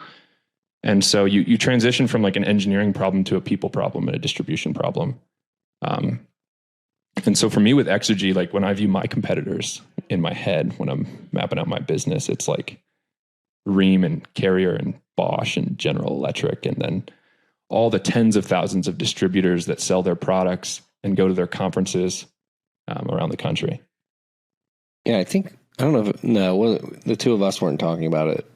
And so you transition from an engineering problem to a people problem and a distribution problem. And so for me with Exergy, when I view my competitors in my head, when I'm mapping out my business, it's Rheem and Carrier and Bosch and General Electric, and then all the tens of thousands of distributors that sell their products and go to their conferences around the country. Yeah, I don't know if, the two of us weren't talking about it,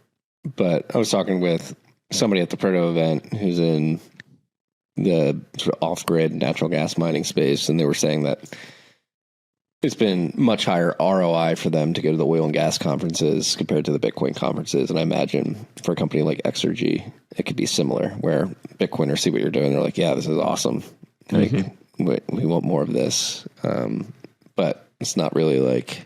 but I was talking with somebody at the Proto event who's in the sort of off-grid natural gas mining space, and they were saying that it's been much higher ROI for them to go to the oil and gas conferences compared to the Bitcoin conferences. And I imagine for a company like Exergy, it could be similar, where Bitcoiners see what you're doing. They're like, yeah, this is awesome. Like, we want more of this. But it's not really like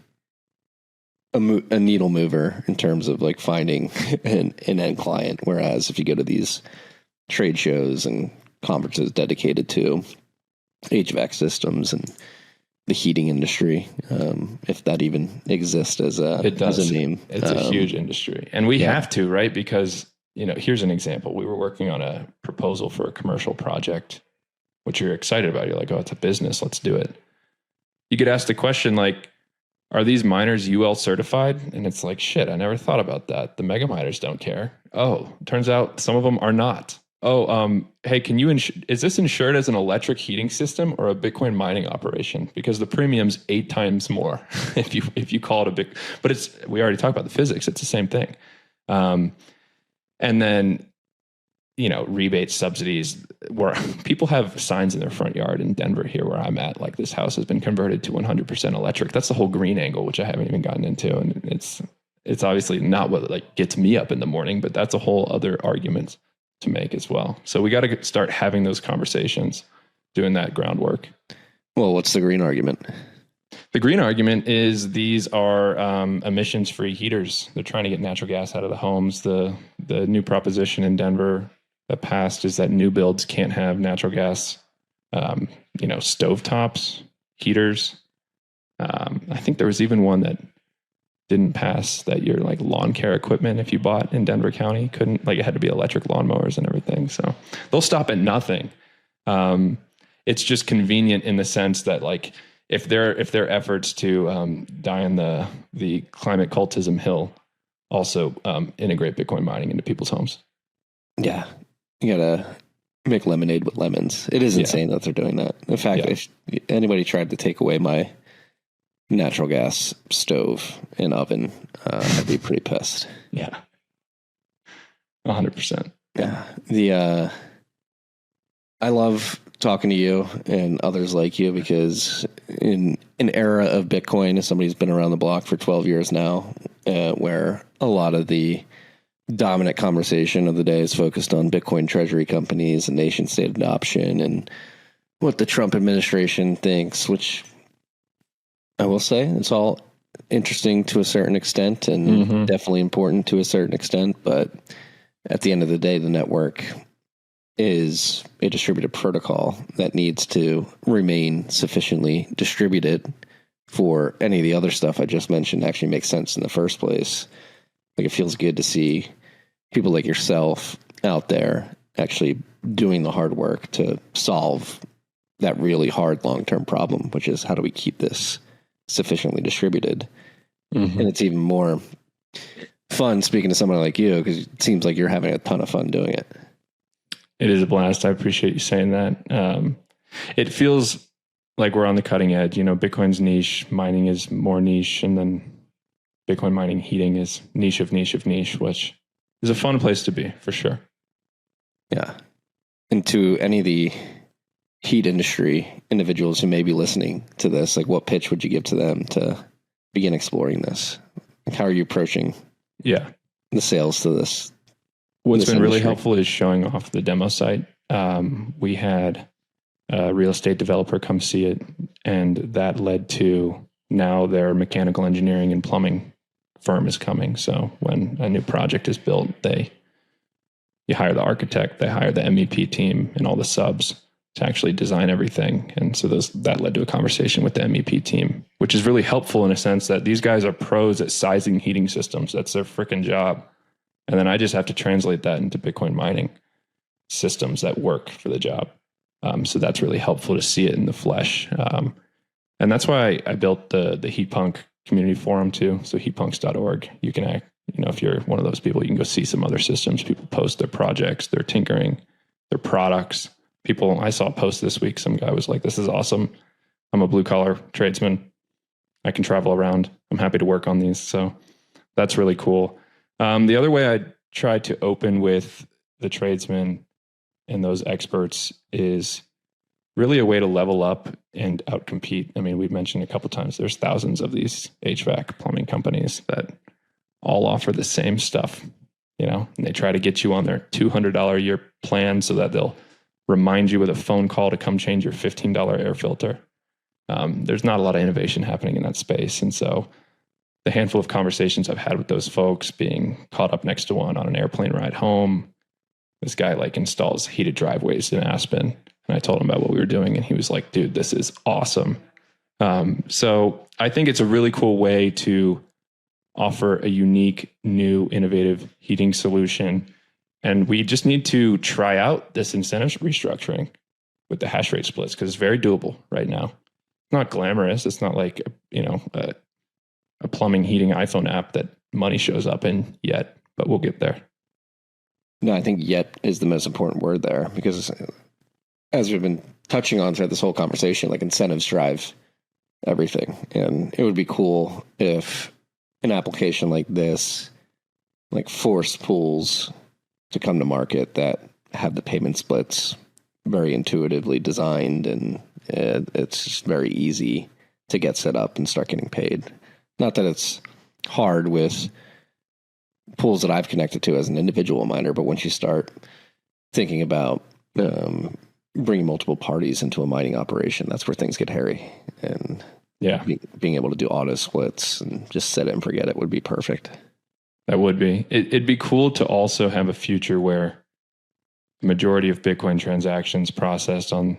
a needle mover in terms of like finding an end client. Whereas if you go to these trade shows and conferences dedicated to HVAC systems and the heating industry, if that even exists as a name. It's a huge industry. And we have to, right? Because, here's an example. We were working on a proposal for a commercial project, which you're excited about. You're like, oh, it's a business. Let's do it. You get asked the question like, are these miners UL certified? And it's like, shit, I never thought about that. The mega miners don't care. Oh, turns out some of them are not. Oh, hey, can you is this insured as an electric heating system or a Bitcoin mining operation? Because the premium's 8 times more if you call it a big. But we already talked about the physics. It's the same thing. And then rebates, subsidies, where people have signs in their front yard in Denver here where I'm at, like this house has been converted to 100% electric. That's the whole green angle, which I haven't even gotten into, and it's obviously not what like gets me up in the morning, but that's a whole other argument to make as well. So we got to start having those conversations, doing that groundwork. Well, what's the green argument? The green argument is these are emissions-free heaters. They're trying to get natural gas out of the homes. The new proposition in Denver that passed is that new builds can't have natural gas, stovetops, heaters. I think there was even one that didn't pass that your like lawn care equipment, if you bought in Denver County, couldn't, like it had to be electric lawnmowers and everything. So they'll stop at nothing. It's just convenient in the sense that like if their efforts to die on the climate cultism hill also integrate Bitcoin mining into people's homes. Yeah. You gotta make lemonade with lemons. It is insane that they're doing that. In fact, if anybody tried to take away my natural gas stove and oven, I'd be pretty pissed. Yeah. 100%. Yeah. I love talking to you and others like you because in an era of Bitcoin, as somebody who's been around the block for 12 years now, where a lot of the dominant conversation of the day is focused on Bitcoin treasury companies and nation state adoption and what the Trump administration thinks, which I will say it's all interesting to a certain extent and definitely important to a certain extent. But at the end of the day, the network is a distributed protocol that needs to remain sufficiently distributed for any of the other stuff I just mentioned to actually make sense in the first place. Like, it feels good to see people like yourself out there actually doing the hard work to solve that really hard long-term problem, which is how do we keep this sufficiently distributed? And it's even more fun speaking to someone like you because it seems like you're having a ton of fun doing it. It is a blast. I appreciate you saying that. It feels like we're on the cutting edge. Bitcoin's niche, mining is more niche, and then Bitcoin mining heating is niche of niche of niche, which is a fun place to be for sure. Yeah. And to any of the heat industry individuals who may be listening to this, like, what pitch would you give to them to begin exploring this? Like, how are you approaching the sales to this? What's been really helpful is showing off the demo site. We had a real estate developer come see it, and that led to now their mechanical engineering and plumbing firm is coming. So when a new project is built, you hire the architect, they hire the MEP team and all the subs to actually design everything. And so that led to a conversation with the MEP team, which is really helpful in a sense that these guys are pros at sizing heating systems. That's their freaking job. And then I just have to translate that into Bitcoin mining systems that work for the job. So that's really helpful to see it in the flesh. And that's why I built the Heat Punk community forum too. So heatpunks.org. You can if you're one of those people, you can go see some other systems. People post their projects, their tinkering, their products. I saw a post this week. Some guy was like, "This is awesome. I'm a blue collar tradesman. I can travel around. I'm happy to work on these." So that's really cool. The other way I try to open with the tradesmen and those experts is really a way to level up and outcompete. I mean, we've mentioned a couple of times, there's thousands of these HVAC plumbing companies that all offer the same stuff, and they try to get you on their $200 a year plan so that they'll remind you with a phone call to come change your $15 air filter. There's not a lot of innovation happening in that space. And so the handful of conversations I've had with those folks, being caught up next to one on an airplane ride home, this guy installs heated driveways in Aspen. And I told him about what we were doing, and he was like, "Dude, this is awesome." So I think it's a really cool way to offer a unique, new, innovative heating solution. And we just need to try out this incentives restructuring with the hash rate splits, because it's very doable right now. It's not glamorous. It's not like, a plumbing heating iPhone app that money shows up in yet, but we'll get there. No, I think yet is the most important word there, because as we've been touching on throughout this whole conversation, incentives drive everything. And it would be cool if an application like this, forced pools to come to market that have the payment splits very intuitively designed, and it's just very easy to get set up and start getting paid. Not that it's hard with pools that I've connected to as an individual miner, but once you start thinking about bringing multiple parties into a mining operation, that's where things get hairy. And being able to do auto splits and just set it and forget it would be perfect. That would be. It'd be cool to also have a future where the majority of Bitcoin transactions processed on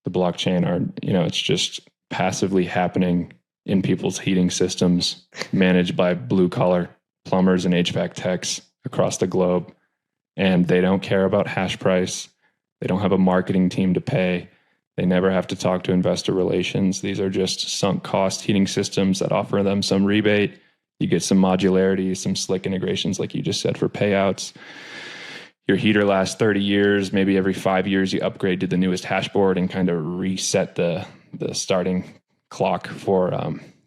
the blockchain are, it's just passively happening in people's heating systems, managed by blue collar plumbers and HVAC techs across the globe. And they don't care about hash price. They don't have a marketing team to pay. They never have to talk to investor relations. These are just sunk cost heating systems that offer them some rebate. You get some modularity, some slick integrations, like you just said, for payouts. Your heater lasts 30 years. Maybe every 5 years you upgrade to the newest hashboard and kind of reset the starting clock for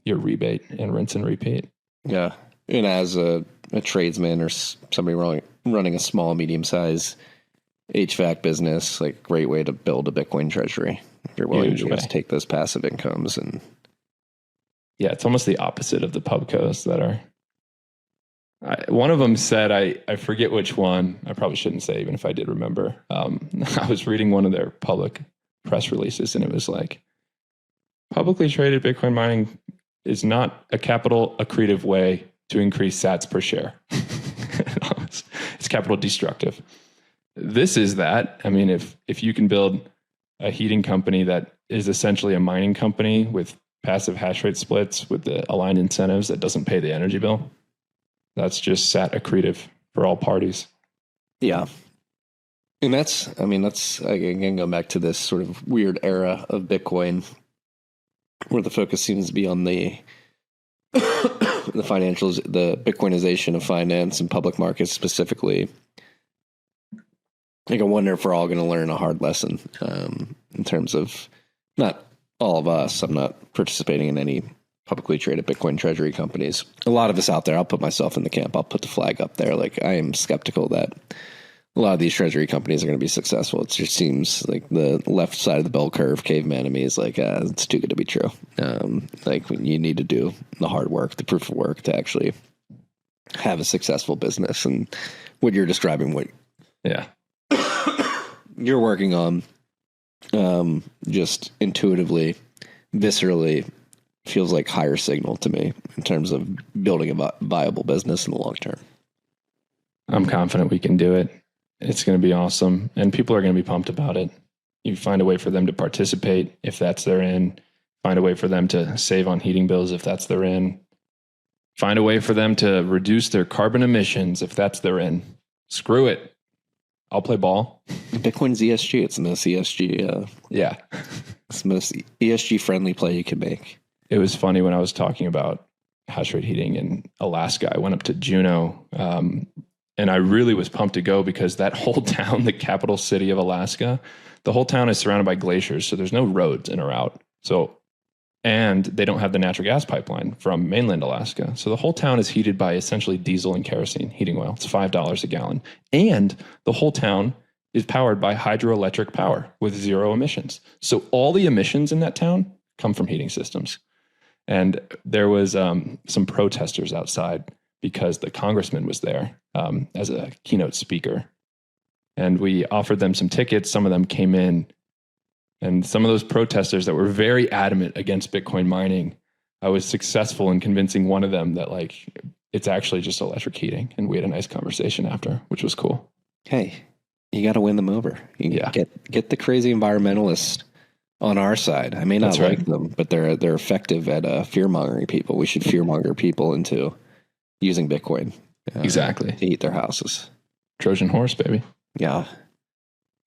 your rebate, and rinse and repeat. Yeah. And as a tradesman or somebody running a small, medium-sized HVAC business, great way to build a Bitcoin treasury. If you're willing to just take those passive incomes. And yeah, it's almost the opposite of the pubcos that are. One of them said, I forget which one. I probably shouldn't say, even if I did remember. I was reading one of their public press releases, and it was like, publicly traded Bitcoin mining is not a capital accretive way to increase sats per share. It's capital destructive. This is that. I mean, if you can build a heating company that is essentially a mining company with passive hash rate splits with the aligned incentives that doesn't pay the energy bill, that's just sat accretive for all parties. Yeah. And that's again, go back to this sort of weird era of Bitcoin where the focus seems to be on the financials, the Bitcoinization of finance and public markets specifically. I wonder if we're all going to learn a hard lesson in terms of, not all of us, I'm not participating in any publicly traded Bitcoin treasury companies. A lot of us out there, I'll put myself in the camp, I'll put the flag up there. I am skeptical that a lot of these treasury companies are going to be successful. It just seems like the left side of the bell curve, caveman to me, is it's too good to be true. You need to do the hard work, the proof of work to actually have a successful business. And what you're describing, what you're working on, just intuitively, viscerally, feels like higher signal to me in terms of building a viable business in the long term. I'm confident we can do it. It's going to be awesome, and people are going to be pumped about it. You find a way for them to participate if that's their in. Find a way for them to save on heating bills if that's their in. Find a way for them to reduce their carbon emissions if that's their in. Screw it. I'll play ball. Bitcoin's ESG. It's the most ESG. It's the most ESG friendly play you can make. It was funny when I was talking about hash rate heating in Alaska. I went up to Juneau, and I really was pumped to go because that whole town, the capital city of Alaska, the whole town is surrounded by glaciers. So there's no roads in or out. And they don't have the natural gas pipeline from mainland Alaska. So the whole town is heated by essentially diesel and kerosene heating oil. It's $5 a gallon. And the whole town is powered by hydroelectric power with 0 emissions. So all the emissions in that town come from heating systems. And there was some protesters outside because the congressman was there as a keynote speaker. And we offered them some tickets. Some of them came in. And some of those protesters that were very adamant against Bitcoin mining, I was successful in convincing one of them that like it's actually just electric heating. And we had a nice conversation after, which was cool. Hey, you got to win them over. You get the crazy environmentalists on our side. I may not like them, but they're effective at fear-mongering people. We should fear-monger people into using Bitcoin. Exactly. To heat their houses. Trojan horse, baby. Yeah.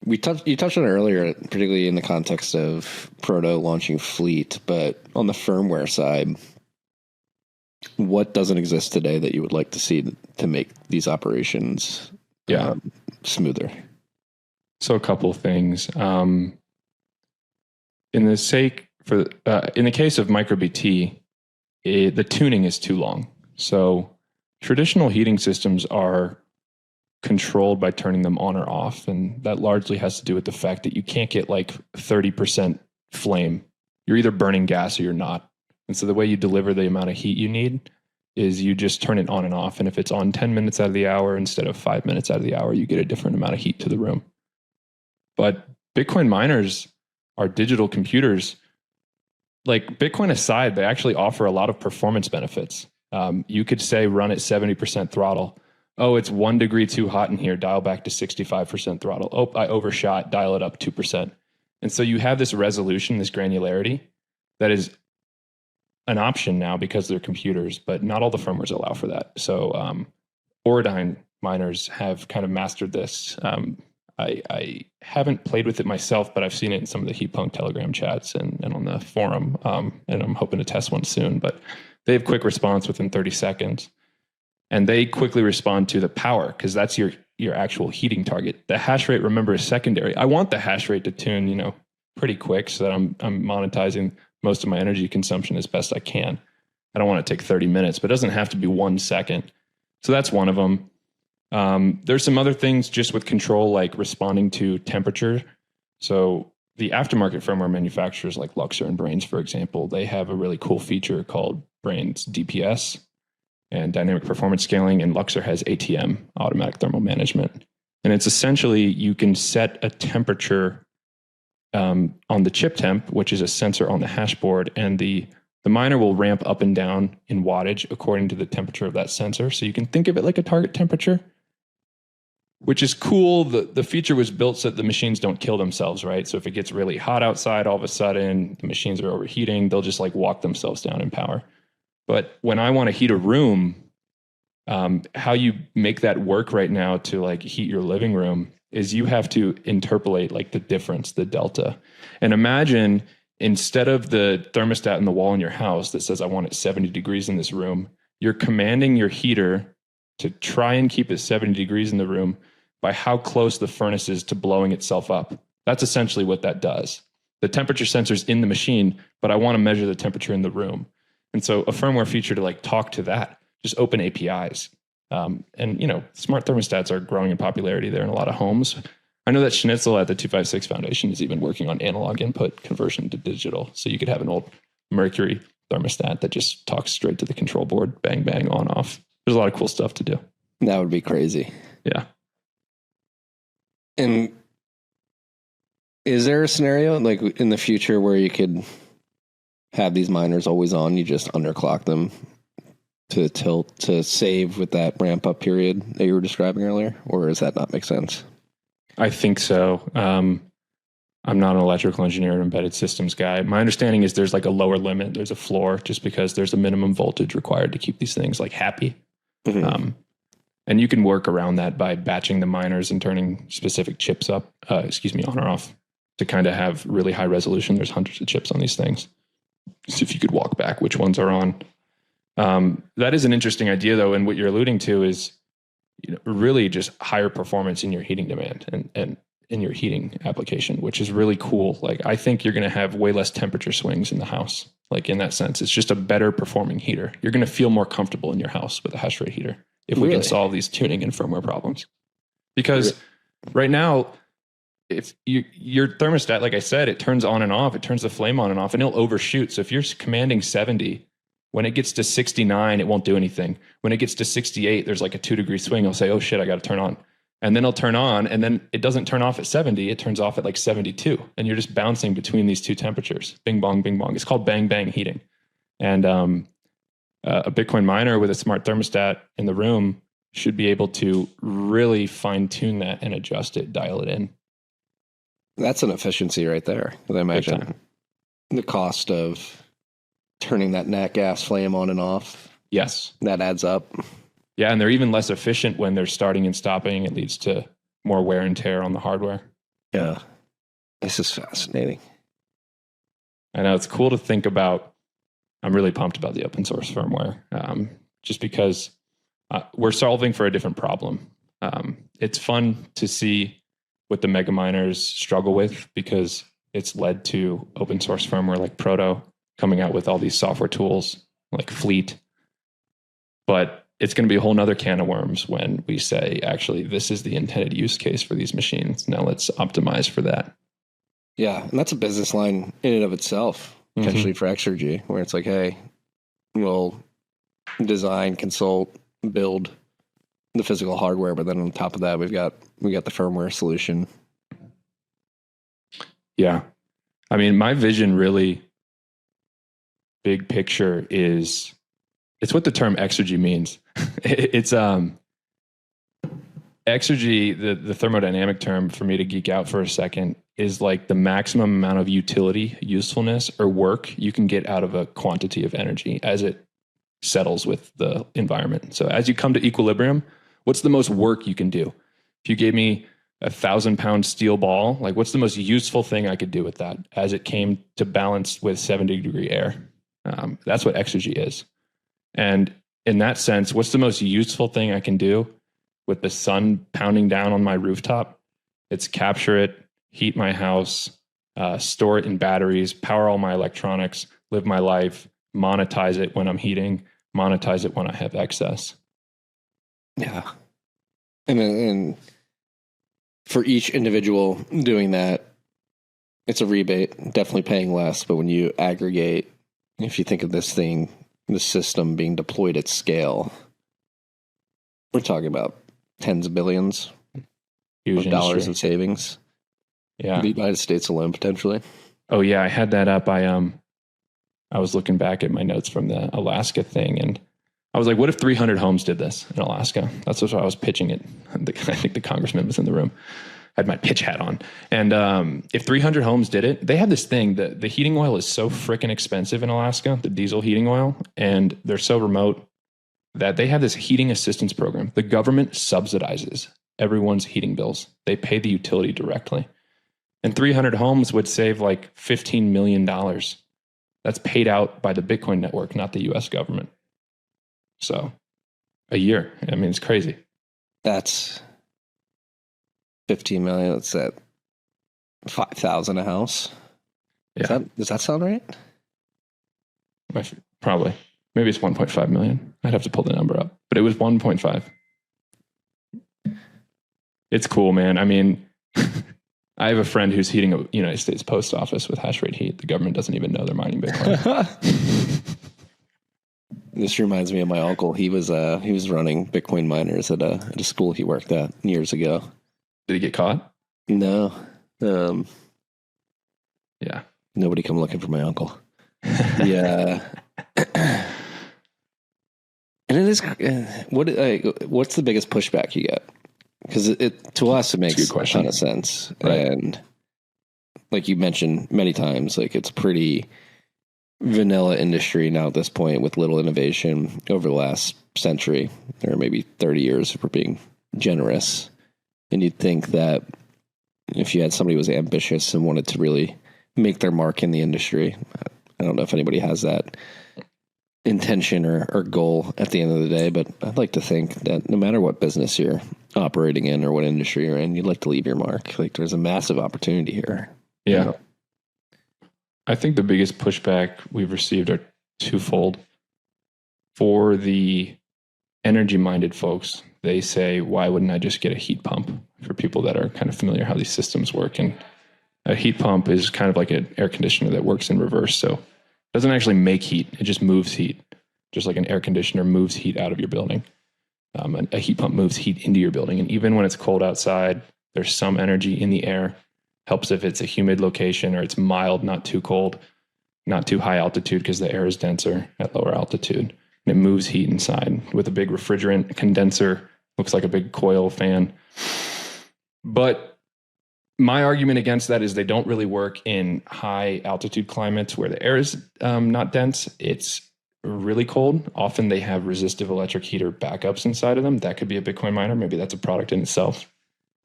You touched on it earlier, particularly in the context of Proto launching Fleet, but on the firmware side, what doesn't exist today that you would like to see to make these operations smoother? So a couple of things. In the case of MicroBT, the tuning is too long. So traditional heating systems are controlled by turning them on or off. And that largely has to do with the fact that you can't get like 30% flame. You're either burning gas or you're not. And so the way you deliver the amount of heat you need is you just turn it on and off. And if it's on 10 minutes out of the hour instead of 5 minutes out of the hour, you get a different amount of heat to the room. But Bitcoin miners are digital computers. Like Bitcoin aside, they actually offer a lot of performance benefits. You could say run at 70% throttle. Oh, it's 1 degree too hot in here. Dial back to 65% throttle. Oh, I overshot. Dial it up 2%. And so you have this resolution, this granularity that is an option now because they're computers, but not all the firmwares allow for that. So Auradine miners have kind of mastered this. I haven't played with it myself, but I've seen it in some of the Heatpunk Telegram chats and on the forum, and I'm hoping to test one soon. But they have quick response within 30 seconds. And they quickly respond to the power because that's your actual heating target. The hash rate, remember, is secondary. I want the hash rate to tune, pretty quick so that I'm monetizing most of my energy consumption as best I can. I don't want to take 30 minutes, but it doesn't have to be 1 second. So that's one of them. There's some other things just with control, like responding to temperature. So the aftermarket firmware manufacturers like Luxor and Brains, for example, they have a really cool feature called Brains DPS. And dynamic performance scaling, and Luxor has ATM, automatic thermal management. And it's essentially you can set a temperature on the chip temp, which is a sensor on the hash board, and the miner will ramp up and down in wattage according to the temperature of that sensor. So you can think of it like a target temperature, which is cool. The feature was built so that the machines don't kill themselves, right? So if it gets really hot outside, all of a sudden the machines are overheating, they'll just like walk themselves down in power. But when I want to heat a room, how you make that work right now to like heat your living room is you have to interpolate like the difference, the delta. And imagine instead of the thermostat in the wall in your house that says I want it 70 degrees in this room, you're commanding your heater to try and keep it 70 degrees in the room by how close the furnace is to blowing itself up. That's essentially what that does. The temperature sensor's in the machine, but I want to measure the temperature in the room. And so a firmware feature to like talk to that, just open APIs. And, smart thermostats are growing in popularity there in a lot of homes. I know that Schnitzel at the 256 Foundation is even working on analog input conversion to digital. So you could have an old Mercury thermostat that just talks straight to the control board, bang, bang, on, off. There's a lot of cool stuff to do. That would be crazy. Yeah. And is there a scenario like in the future where you could have these miners always on, you just underclock them to tilt to save with that ramp up period that you were describing earlier? Or does that not make sense? I think so. I'm not an electrical engineer or embedded systems guy. My understanding is there's like a lower limit. There's a floor just because there's a minimum voltage required to keep these things like happy. Mm-hmm. And you can work around that by batching the miners and turning specific chips up, on or off to kind of have really high resolution. There's hundreds of chips on these things. So if you could walk back which ones are on. That is an interesting idea, though, and what you're alluding to is really just higher performance in your heating demand and in your heating application, which is really cool. Like, I think you're going to have way less temperature swings in the house. Like, in that sense, it's just a better performing heater. You're going to feel more comfortable in your house with a hashrate heater if we can solve these tuning and firmware problems. Because right now, if your thermostat, like I said, it turns on and off, it turns the flame on and off, and it'll overshoot. So if you're commanding 70, when it gets to 69, it won't do anything. When it gets to 68, there's like a 2-degree swing. I'll say, oh shit, I got to turn on. And then it'll turn on, and then it doesn't turn off at 70. It turns off at like 72. And you're just bouncing between these two temperatures. Bing, bong, bing, bong. It's called bang, bang heating. And a Bitcoin miner with a smart thermostat in the room should be able to really fine tune that and adjust it, dial it in. That's an efficiency right there. I imagine the cost of turning that nat gas flame on and off. Yes. That adds up. Yeah, and they're even less efficient when they're starting and stopping. It leads to more wear and tear on the hardware. Yeah. This is fascinating. I know, it's cool to think about. I'm really pumped about the open source firmware, just because we're solving for a different problem. It's fun to see what the mega miners struggle with, because it's led to open source firmware like Proto coming out with all these software tools like Fleet. But it's going to be a whole nother can of worms when we say, actually, this is the intended use case for these machines. Now let's optimize for that. Yeah, and that's a business line in and of itself, potentially for Exergy, where it's like, hey, we'll design, consult, build the physical hardware, but then on top of that, we got the firmware solution. Yeah. I mean, my vision really, big picture, is it's what the term Exergy means. It's Exergy, the thermodynamic term, for me to geek out for a second, is like the maximum amount of utility, usefulness, or work you can get out of a quantity of energy as it settles with the environment. So as you come to equilibrium, what's the most work you can do? If you gave me 1,000-pound steel ball, like, what's the most useful thing I could do with that as it came to balance with 70-degree air? That's what Exergy is. And in that sense, what's the most useful thing I can do with the sun pounding down on my rooftop? It's capture it, heat my house, store it in batteries, power all my electronics, live my life, monetize it when I'm heating, monetize it when I have excess. Yeah. And for each individual doing that, it's a rebate, definitely paying less. But when you aggregate, if you think of this thing, the system being deployed at scale, we're talking about tens of billions of dollars in savings. Yeah. The United States alone, potentially. Oh yeah. I had that up. I was looking back at my notes from the Alaska thing, and I was like, what if 300 homes did this in Alaska? That's what I was pitching it. I think the congressman was in the room. I had my pitch hat on. And if 300 homes did it, they have this thing that the heating oil is so freaking expensive in Alaska, the diesel heating oil, and they're so remote that they have this heating assistance program. The government subsidizes everyone's heating bills. They pay the utility directly. And 300 homes would save like $15 million. That's paid out by the Bitcoin network, not the US government. So a year. I mean, it's crazy. That's 15 million. It's at 5,000 a house. Yeah. Does that sound right? Probably. Maybe it's 1.5 million. I'd have to pull the number up, but it was 1.5. It's cool, man. I mean, I have a friend who's heating a United States post office with hashrate heat. The government doesn't even know they're mining Bitcoin. This reminds me of my uncle. He was running Bitcoin miners at a school he worked at years ago. Did he get caught? No. Yeah. Nobody come looking for my uncle. Yeah. And it is what's the biggest pushback you get? Because to us it makes a ton of sense, right? And like you mentioned many times, like, it's pretty vanilla industry now at this point with little innovation over the last century, or maybe 30 years if we're being generous. And you'd think that if you had somebody who was ambitious and wanted to really make their mark in the industry, I don't know if anybody has that intention or goal at the end of the day. But I'd like to think that no matter what business you're operating in or what industry you're in, you'd like to leave your mark. Like there's a massive opportunity here. Yeah. You know? I think the biggest pushback we've received are twofold. For the energy-minded folks, they say, why wouldn't I just get a heat pump? For people that are kind of familiar how these systems work. And a heat pump is kind of like an air conditioner that works in reverse. So it doesn't actually make heat. It just moves heat, just like an air conditioner moves heat out of your building. A heat pump moves heat into your building. And even when it's cold outside, there's some energy in the air. Helps if it's a humid location or it's mild, not too cold, not too high altitude because the air is denser at lower altitude. And it moves heat inside with a big refrigerant condenser. Looks like a big coil fan. But my argument against that is they don't really work in high altitude climates where the air is not dense. It's really cold. Often they have resistive electric heater backups inside of them. That could be a Bitcoin miner. Maybe that's a product in itself.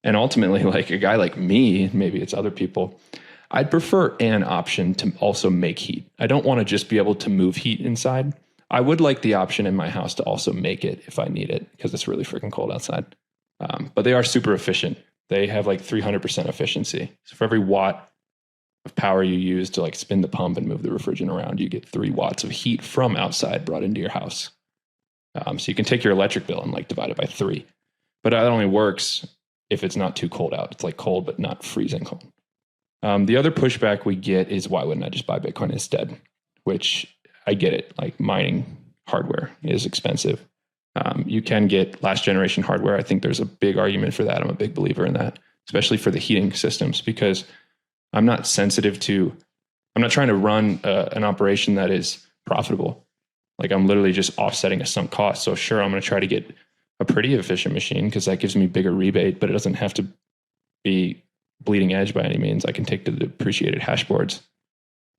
And ultimately, like a guy like me, maybe it's other people, I'd prefer an option to also make heat. I don't want to just be able to move heat inside. I would like the option in my house to also make it if I need it because it's really freaking cold outside. But they are super efficient. They have like 300% efficiency. So for every watt of power you use to like spin the pump and move the refrigerant around, you get 3 watts of heat from outside brought into your house. So you can take your electric bill and like divide it by 3. But that only works if it's not too cold out. It's like cold, but not freezing cold. The other pushback we get is why wouldn't I just buy Bitcoin instead? Which I get it. Like mining hardware is expensive. You can get last generation hardware. I think there's a big argument for that. I'm a big believer in that, especially for the heating systems, because I'm not trying to run an operation that is profitable. Like I'm literally just offsetting a sunk cost. So sure, I'm going to try to get a pretty efficient machine because that gives me bigger rebate, but it doesn't have to be bleeding edge by any means. I can take the depreciated hash boards.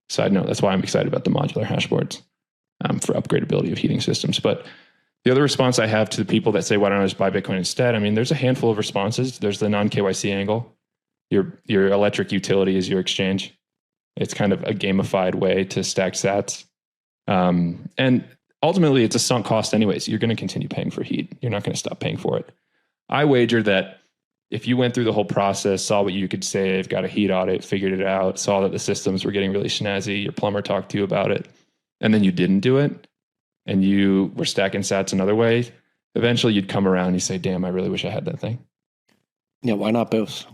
Side note, that's why I'm excited about the modular hash boards for upgradability of heating systems. But the other response I have to the people that say, why don't I just buy Bitcoin instead? I mean, there's a handful of responses. There's the non-KYC angle. Your electric utility is your exchange. It's kind of a gamified way to stack sats. And ultimately, it's a sunk cost anyways. You're going to continue paying for heat. You're not going to stop paying for it. I wager that if you went through the whole process, saw what you could save, got a heat audit, figured it out, saw that the systems were getting really snazzy, your plumber talked to you about it, and then you didn't do it, and you were stacking sats another way, eventually you'd come around and you say, damn, I really wish I had that thing. Yeah, why not both?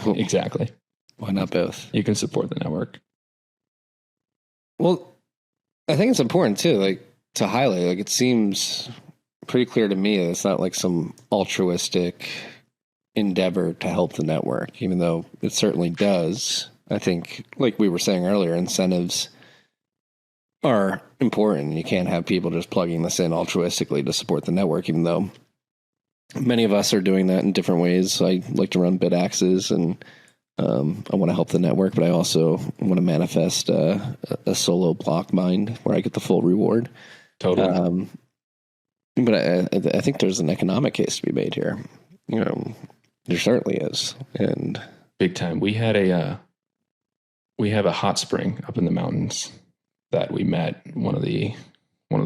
Exactly. Why not both? You can support the network. Well, I think it's important too, like to highlight, like it seems pretty clear to me that it's not like some altruistic endeavor to help the network, even though it certainly does. I think, like we were saying earlier, incentives are important. You can't have people just plugging this in altruistically to support the network, even though many of us are doing that in different ways. I like to run bid axes and I want to help the network, but I also want to manifest a solo block mine where I get the full reward. Totally. But I think there's an economic case to be made here. You know, there certainly is. And big time. We have a hot spring up in the mountains that we met one of the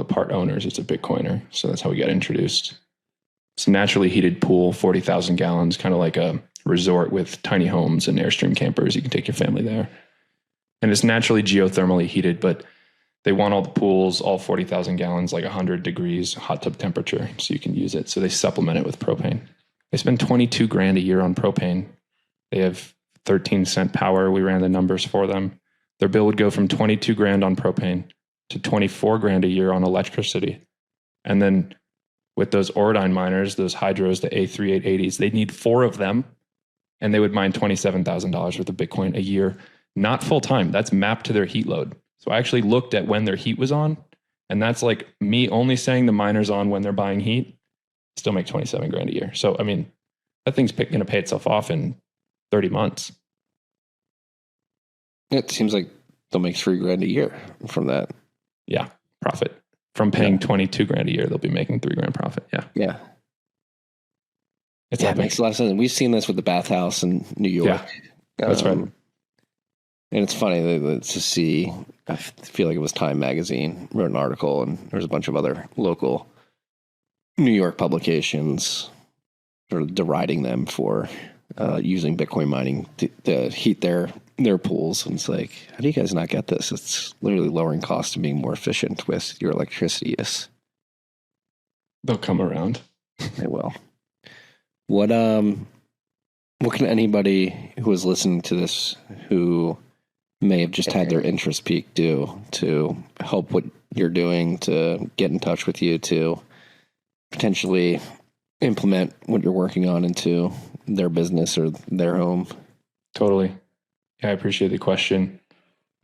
part owners. It's a Bitcoiner. So that's how we got introduced. It's a naturally heated pool, 40,000 gallons, kind of like a resort with tiny homes and Airstream campers. You can take your family there. And it's naturally geothermally heated, but they want all the pools, all 40,000 gallons, like 100 degrees hot tub temperature, so you can use it. So they supplement it with propane. They spend $22,000 a year on propane. They have 13-cent power. We ran the numbers for them. Their bill would go from $22,000 on propane to $24,000 a year on electricity. And then with those Auradine miners, those hydros, the A3880s, they'd need 4 of them, and they would mine $27,000 worth of Bitcoin a year, not full time. That's mapped to their heat load. So I actually looked at when their heat was on, and that's like me only saying the miner's on when they're buying heat, still make $27,000 a year. So, I mean, that thing's going to pay itself off in 30 months. it seems like they'll make $3,000 a year from that. Yeah, profit. From paying $22,000 a year, they'll be making $3,000 profit. Yeah. Yeah. It's It makes a lot of sense. We've seen this with the bathhouse in New York. Yeah, that's right. And it's funny to see, I feel like it was Time Magazine wrote an article, and there's a bunch of other local New York publications sort of deriding them for using Bitcoin mining to heat their pools. And it's like, how do you guys not get this? It's literally lowering costs and being more efficient with your electricity use. They'll come around. They will. What can anybody who is listening to this who may have just had their interest peak do to help what you're doing, to get in touch with you, to potentially implement what you're working on into their business or their home? Totally. Yeah, I appreciate the question.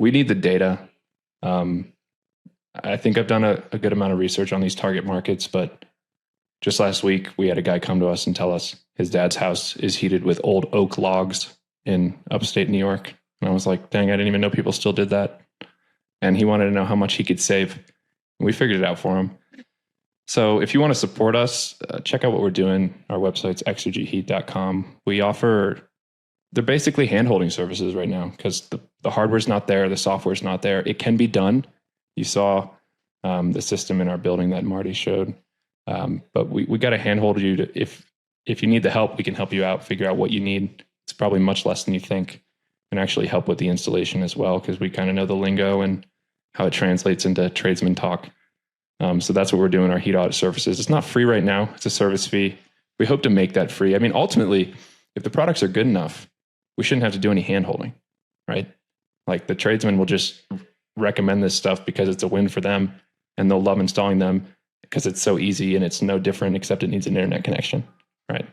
We need the data. I think I've done a good amount of research on these target markets, but just last week we had a guy come to us and tell us his dad's house is heated with old oak logs in upstate New York. And I was like, dang, I didn't even know people still did that. And he wanted to know how much he could save. And we figured it out for him. So if you want to support us, check out what we're doing. Our website's exergyheat.com. They're basically hand-holding services right now because the hardware's not there, the software's not there. It can be done. You saw the system in our building that Marty showed. But we got to handhold you to, if you need the help, we can help you out, figure out what you need. It's probably much less than you think, and actually help with the installation as well, because we kind of know the lingo and how it translates into tradesman talk. So that's what we're doing, our heat audit services. It's not free right now. It's a service fee. We hope to make that free. I mean, ultimately, if the products are good enough, we shouldn't have to do any hand-holding, right? Like the tradesman will just recommend this stuff because it's a win for them, and they'll love installing them because it's so easy and it's no different except it needs an internet connection, right?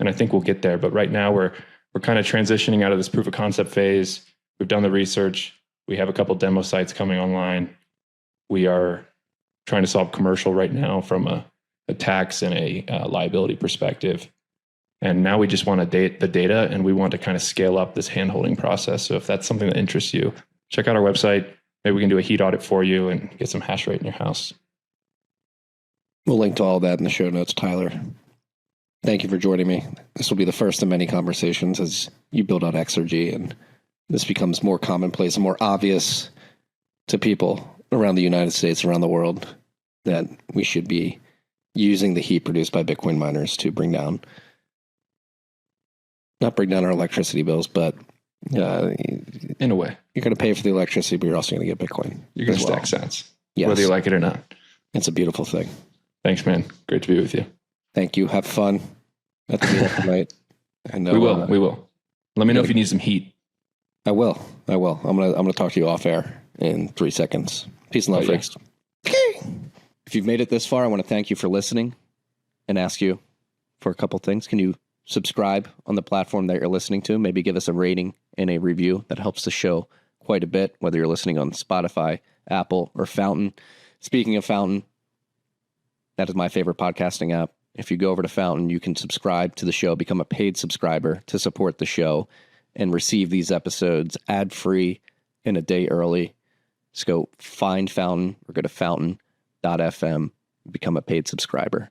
And I think we'll get there. But right now we're kind of transitioning out of this proof of concept phase. We've done the research. We have a couple demo sites coming online. We are trying to solve commercial right now from a tax and a liability perspective. And now we just want the data, and we want to kind of scale up this hand-holding process. So if that's something that interests you, check out our website. Maybe we can do a heat audit for you and get some hash rate in your house. We'll link to all that in the show notes, Tyler. Thank you for joining me. This will be the first of many conversations as you build out Exergy, and this becomes more commonplace and more obvious to people around the United States, around the world, that we should be using the heat produced by Bitcoin miners to not bring down our electricity bills, but in a way, you're going to pay for the electricity, but you're also going to get Bitcoin. You're going to stack cents, yes, whether you like it or not. It's a beautiful thing. Thanks, man. Great to be with you. Thank you. Have fun at the meetup tonight. I know we will. Let me know if you need some heat. I will. I'm gonna talk to you off air in 3 seconds. Peace and love, freaks. If you've made it this far, I want to thank you for listening and ask you for a couple things. Can you subscribe on the platform that you're listening to? Maybe give us a rating and a review. That helps the show quite a bit, whether you're listening on Spotify, Apple, or Fountain. Speaking of Fountain, that is my favorite podcasting app. If you go over to Fountain, you can subscribe to the show, become a paid subscriber to support the show, and receive these episodes ad-free and a day early. Just go find Fountain or go to fountain.fm, become a paid subscriber.